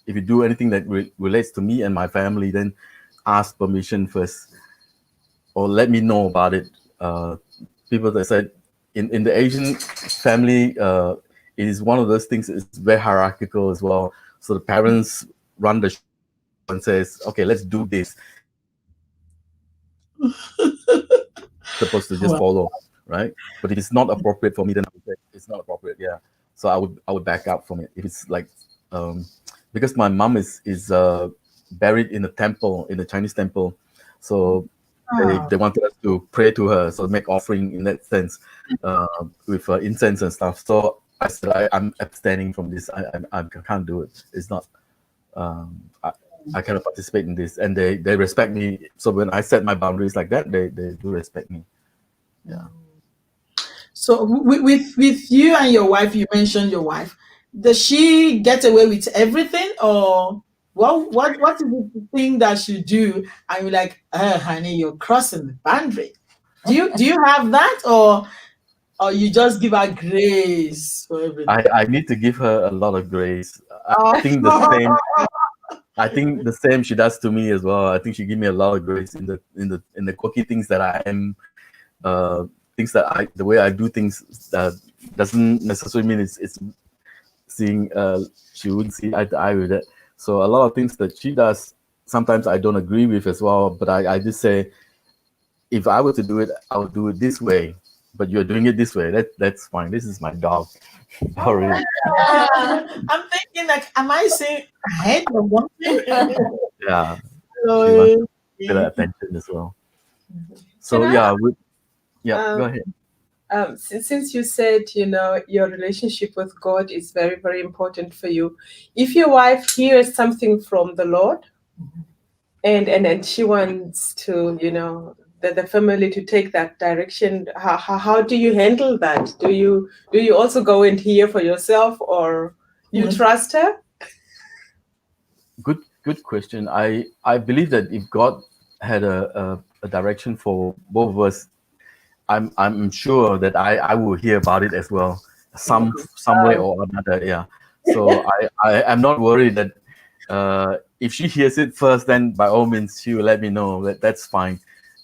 if you do anything that relates to me and my family, then ask permission first, or let me know about it. People that said in the Asian family, it is one of those things. It's very hierarchical as well. So the parents run the show and says, "Okay, let's do this." Supposed to just Wow. follow, right? But if it's not appropriate for me, then I would say it's not appropriate. Yeah. So I would back up from it. If it's like because my mom is buried in a temple, in the Chinese temple. So they wanted us to pray to her, so make offering in that sense, with incense and stuff. So I said I'm abstaining from this. I can't do it. It's not. I cannot participate in this, and they respect me. So when I set my boundaries like that, they do respect me. Yeah. So with you and your wife, you mentioned your wife. Does she get away with everything, or what is the thing that she do? And you're like, honey, you're crossing the boundary. Do you have that, or you just give her grace for everything? I need to give her a lot of grace. I think the same. I think the same she does to me as well. I think she give me a lot of grace in the quirky things that I am, things that the way I do things that doesn't necessarily mean it's seeing. She wouldn't see eye to eye with it. So a lot of things that she does, sometimes I don't agree with as well. But I just say, if I were to do it, I would do it this way. But you're doing it this way. That's fine. This is my dog. Sorry. I'm thinking like, am I saying ahead or one thing? Yeah. So, She wants a bit of attention as well. So Can I- yeah, go Um, ahead. Since you said, your relationship with God is very, very important for you. If your wife hears something from the Lord and she wants to, the family to take that direction, how do you handle that? Do you also go and hear for yourself, or you trust her? Good question. I believe that if God had a direction for both of us, I'm sure that I will hear about it as well, some way or another. Yeah. So I am not worried that if she hears it first, then by all means she will let me know. That's fine,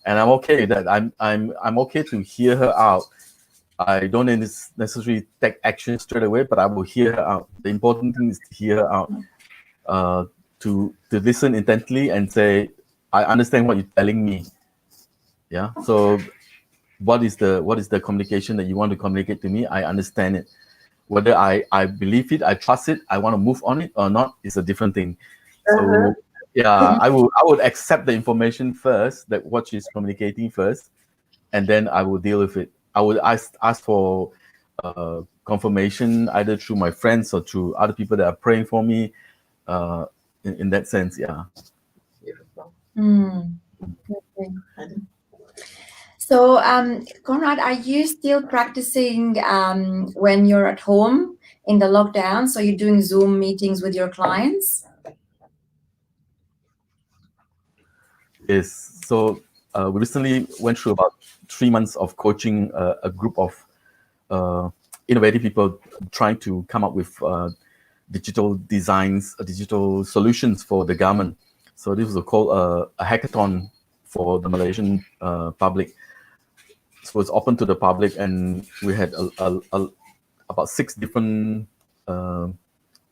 and I'm okay with that. I'm okay to hear her out. I don't necessarily take action straight away, but I will hear her out. The important thing is to hear her out, to listen intently and say, I understand what you're telling me. Yeah. So what is the communication that you want to communicate to me? I understand it. Whether I believe it, I trust it, I want to move on it or not is a different thing. So yeah, I would accept the information first, that what she's communicating first, and then I will deal with it. I would ask for confirmation either through my friends or through other people that are praying for me. In that sense, yeah. Beautiful. Okay. So, Conrad, are you still practicing when you're at home in the lockdown? So you're doing Zoom meetings with your clients? Yes. So we recently went through about 3 months of coaching a group of innovative people trying to come up with digital designs, digital solutions for the government. So this was called a hackathon for the Malaysian public. So it's open to the public, and we had about 6 different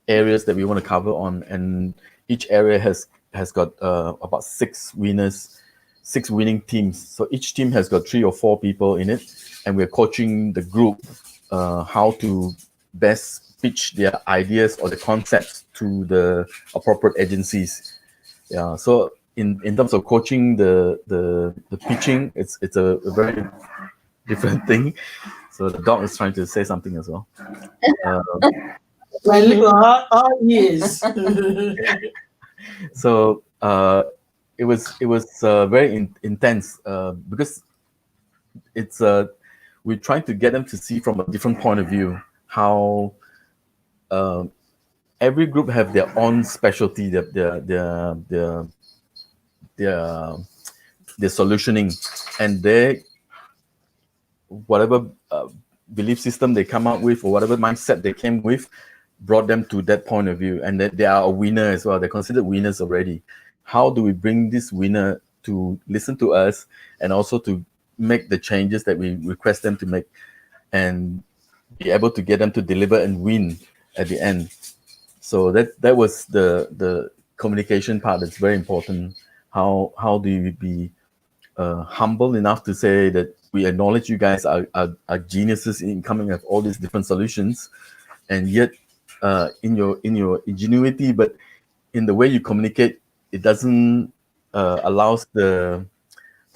areas that we want to cover on, and each area has got about 6 winners, 6 winning teams. So each team has got 3 or 4 people in it, and we're coaching the group how to best pitch their ideas or the concepts to the appropriate agencies. Yeah. So in terms of coaching the pitching, it's a very different thing. So the dog is trying to say something as well. My little all years. So it was very intense because it's we're trying to get them to see from a different point of view how every group have their own specialty, their solutioning, and their whatever belief system they come up with or whatever mindset they came with brought them to that point of view, and that they are a winner as well. They're considered winners already. How do we bring this winner to listen to us and also to make the changes that we request them to make, and be able to get them to deliver and win at the end? So that was the communication part that's very important. How do you be humble enough to say that we acknowledge you guys are geniuses in coming up with all these different solutions, and yet in your ingenuity, but in the way you communicate, it doesn't allows the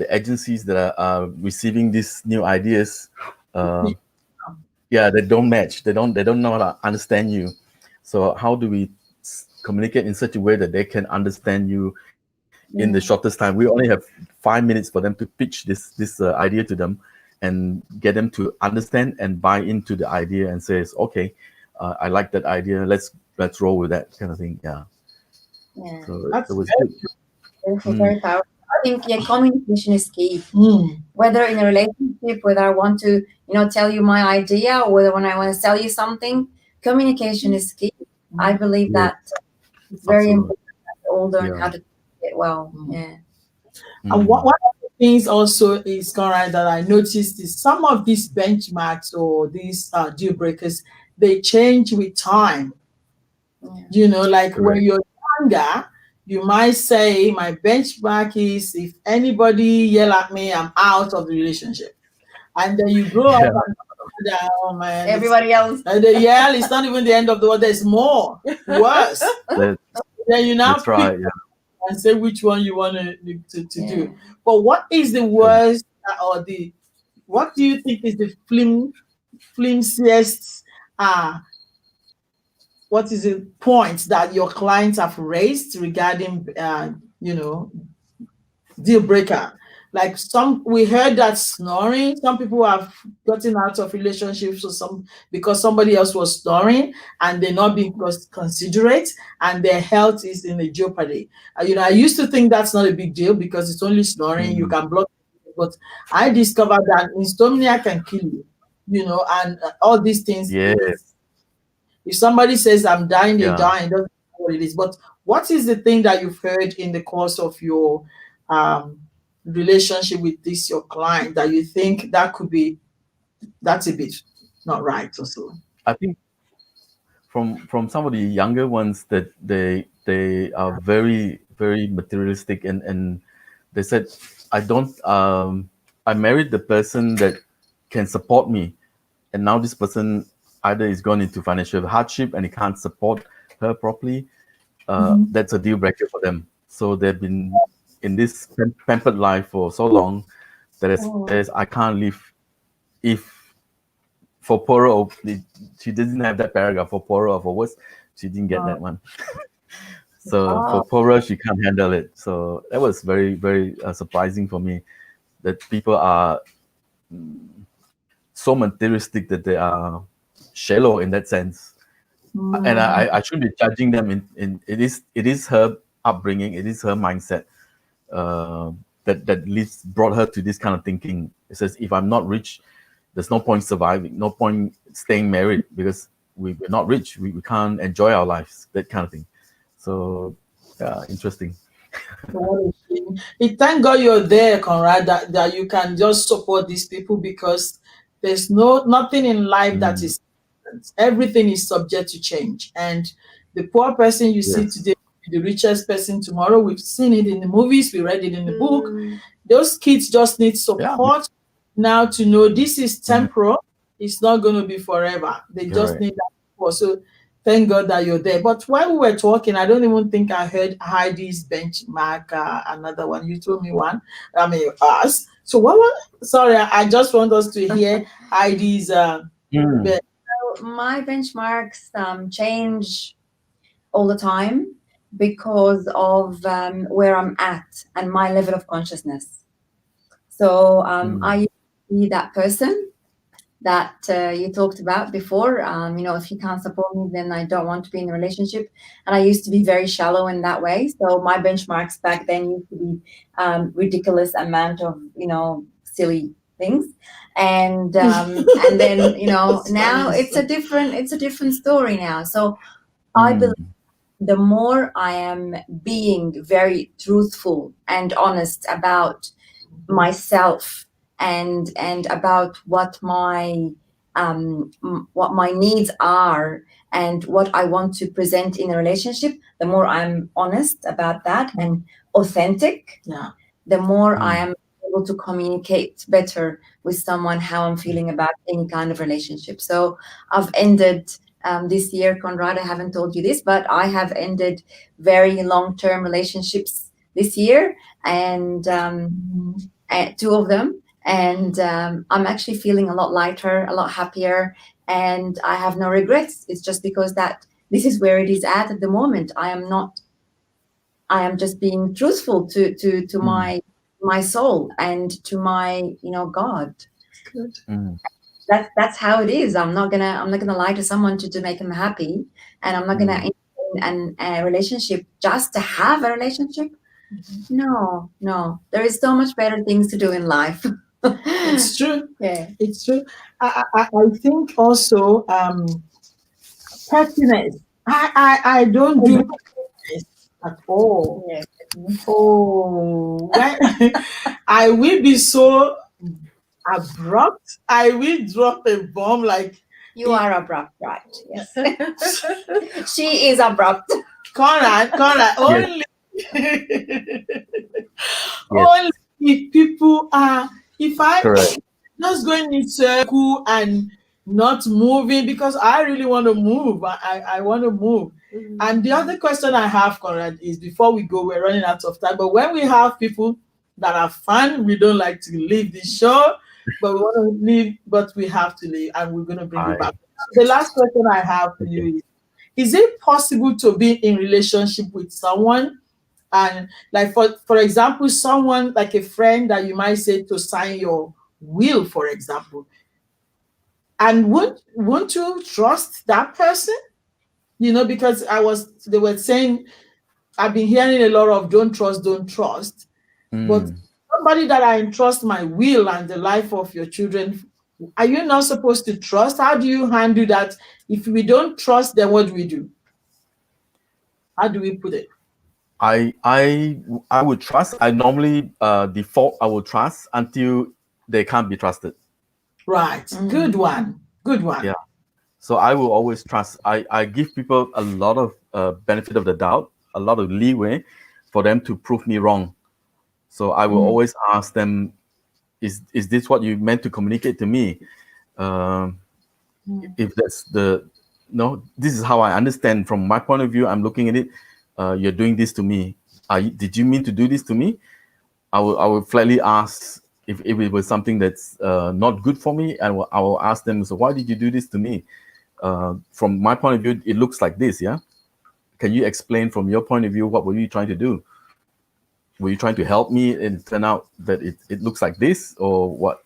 agencies that are receiving these new ideas, they don't match. They don't know how to understand you. So how do we communicate in such a way that they can understand you in the shortest time? We only have 5 minutes for them to pitch this idea to them and get them to understand and buy into the idea and says, okay, I like that idea. Let's roll with that kind of thing. Yeah. So it was good. Very powerful. I think communication is key. Whether in a relationship, whether I want to, tell you my idea, or whether when I want to sell you something, communication is key. I believe that it's very important that we all learn how to do it well. Yeah. And one of the things also is, Conrad, that I noticed is some of these benchmarks or these deal breakers, they change with time. Like when you're younger, you might say my benchmark is if anybody yell at me, I'm out of the relationship. And then you grow up and oh man, everybody else. And the yell is not even the end of the world. There's more, worse. Then you now pick and say which one you want to do. But what is the worst or what do you think is the flimsiest what is the point that your clients have raised regarding deal breaker? Like we heard that snoring, some people have gotten out of relationships because somebody else was snoring and they're not being considerate and their health is in a jeopardy. I used to think that's not a big deal because it's only snoring, you can block it, but I discovered that insomnia can kill you, and all these things. Yes. If somebody says I'm dying, they're dying, doesn't know what it is. But what is the thing that you've heard in the course of your relationship with your client that you think that's a bit not right or so? I think from some of the younger ones that they are very, very materialistic and they said, I married the person that can support me, and now this person either is gone into financial hardship and he can't support her properly. That's a deal breaker for them. So they've been in this pampered life for so long that I can't live. If for poorer or she didn't have that paragraph, for poorer or for worse, she didn't get that one. So for poorer, she can't handle it. So that was very, very surprising for me that people are so materialistic that they are shallow in that sense. And I shouldn't be judging them in it is her upbringing, it is her mindset that brought her to this kind of thinking. It says, if I'm not rich, there's no point surviving, no point staying married because we're not rich, we can't enjoy our lives, that kind of thing. So interesting. Thank God you're there, Conrad, that you can just support these people, because there's nothing in life that is, everything is subject to change. And the poor person you see today, the richest person tomorrow. We've seen it in the movies, we read it in the book. Those kids just need support now to know this is temporal, it's not going to be forever. They just need that support. So thank God that you're there. But while we were talking, I don't even think I heard Heidi's benchmark, another one. You told me one, us. So what was, sorry, I just want us to hear Heidi's Mm. So my benchmarks change all the time because of where I'm at and my level of consciousness. So I used to be that person that you talked about before. If you can't support me, then I don't want to be in a relationship. And I used to be very shallow in that way. So my benchmarks back then used to be ridiculous amount of, silly things. And and then, now it's a different story now. So I believe the more I am being very truthful and honest about myself and about what my needs are and what I want to present in a relationship, the more I'm honest about that and authentic, Yeah. the more I am able to communicate better with someone how I'm feeling about any kind of relationship. So I've ended this year, Conrad, I haven't told you this, but I have ended very long-term relationships this year, and two of them. And I'm actually feeling a lot lighter, a lot happier, and I have no regrets. It's just because that this is where it is at the moment. I am just being truthful to my soul and to my God. Good. That's how it is. I'm not gonna lie to someone to make them happy, and I'm not gonna in a relationship just to have a relationship. No. There is so much better things to do in life. It's true. Yeah. It's true. I think also pettiness. I don't do pettiness at all. Yeah. Oh, when I will be so abrupt. I will drop a bomb like You are abrupt, right? Yes. She is abrupt. Conrad, only only if people are, if I Correct. just going in circle and not moving, because I really want to move. I want to move. And the other question I have, Conrad, is before we go, we're running out of time, but when we have people that are fun, we don't like to leave the show, but we want to leave, but we have to leave, and we're going to bring you back. The last question I have for you is it possible to be in relationship with someone and, like, for example, someone like a friend that you might say to sign your will, for example, and won't you trust that person? Because they were saying, I've been hearing a lot of don't trust, but somebody that I entrust my will and the life of your children, are you not supposed to trust? How do you handle that? If we don't trust, then what do we do? How do we put it? I would trust. I normally default. I will trust until they can't be trusted. Right. Good one. Yeah. So I will always trust. I give people a lot of benefit of the doubt, a lot of leeway for them to prove me wrong. So I will always ask them, is this what you meant to communicate to me? If that's this is how I understand from my point of view. I'm looking at it. You're doing this to me. Did you mean to do this to me? I will flatly ask if it was something that's not good for me, and I will ask them, so why did you do this to me? From my point of view, it looks like this, yeah? Can you explain from your point of view, what were you trying to do? Were you trying to help me and turn out that it looks like this, or what?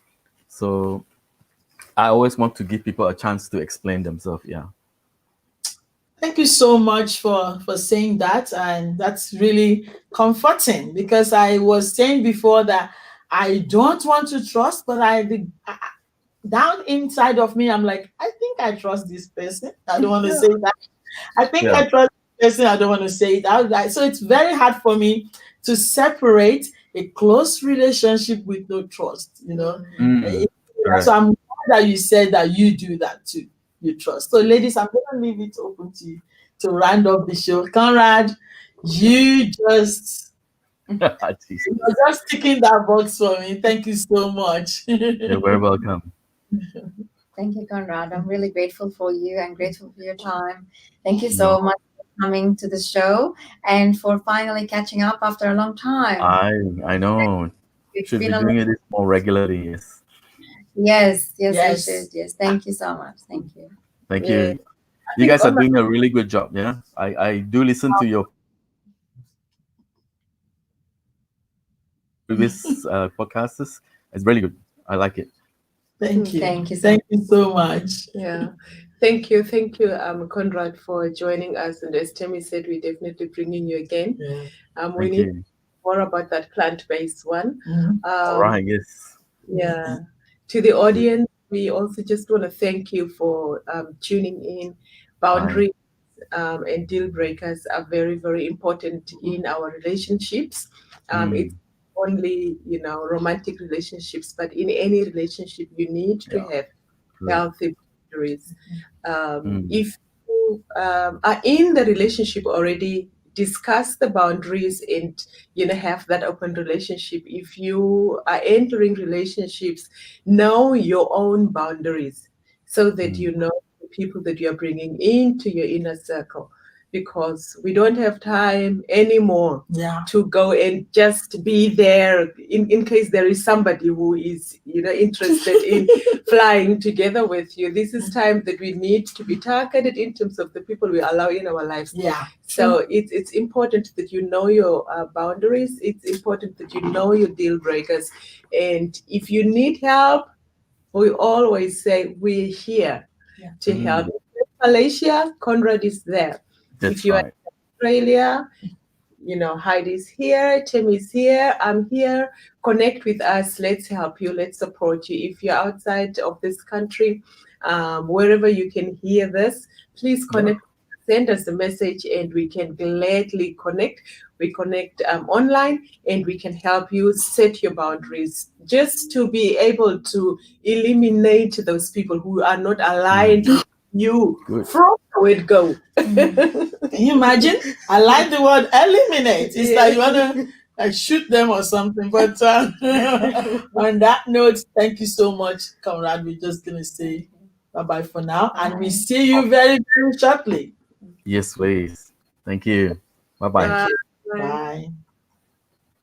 So I always want to give people a chance to explain themselves, yeah. Thank you so much for saying that, and that's really comforting, because I was saying before that I don't want to trust, but down inside of me, I'm like, I think I trust this person. I don't want to say that. I think I trust this person. I don't want to say it out loud. So it's very hard for me to separate a close relationship with no trust. So I'm glad that you said that you do that too. You trust. So, ladies, I'm going to leave it open to you to round up the show. Conrad, you're just ticking that box for me. Thank you so much. You're very welcome. Thank you, Conrad. I'm really grateful for you and grateful for your time. Thank you so much for coming to the show and for finally catching up after a long time. I know. It's Should be been a doing it more regularly. Yes. yes, Yes. we should. Yes, thank you so much. Thank you. Thank Yeah. you. You guys are Omar- doing a really good job. Yeah. I do listen to your previous podcasts. It's really good. I like it. Thank you. Thank you so Thank you so much. Yeah. Thank you, Conrad, for joining us. And as Temi said, we're definitely bringing you again. Yeah. We Thank need you. more about that plant-based one. Mhm. All right. Yes. Yeah. To the audience, we also just want to thank you for tuning in. Boundaries and deal breakers are very, very important in our relationships. It's only, romantic relationships, but in any relationship, you need to Yeah. have True. healthy boundaries. If you are in the relationship already, discuss the boundaries and have that open relationship. If you are entering relationships, know your own boundaries so that you know the people that you're bringing into your inner circle, because we don't have time anymore Yeah. to go and just be there in case there is somebody who is interested in flying together with you. This is time that we need to be targeted in terms of the people we allow in our lives. Yeah. So it's important that you know your boundaries. It's important that you know your deal breakers. And if you need help, we always say we're here to help. Malaysia, Conrad is there. That's If you are right. in Australia, Heidi's here, Tim is here, I'm here. Connect with us. Let's help you. Let's support you. If you're outside of this country, wherever you can hear this, please connect. Send us a message and we can gladly connect. We connect online and we can help you set your boundaries just to be able to eliminate those people who are not aligned with you Good. from the word go. Can you imagine? I like the word eliminate. It's like you want to shoot them or something. But on that note, thank you so much, Conrad. We're just going to say bye-bye for now. And we see you very, very shortly. Yes, please. Thank you. Bye bye. Bye. Bye.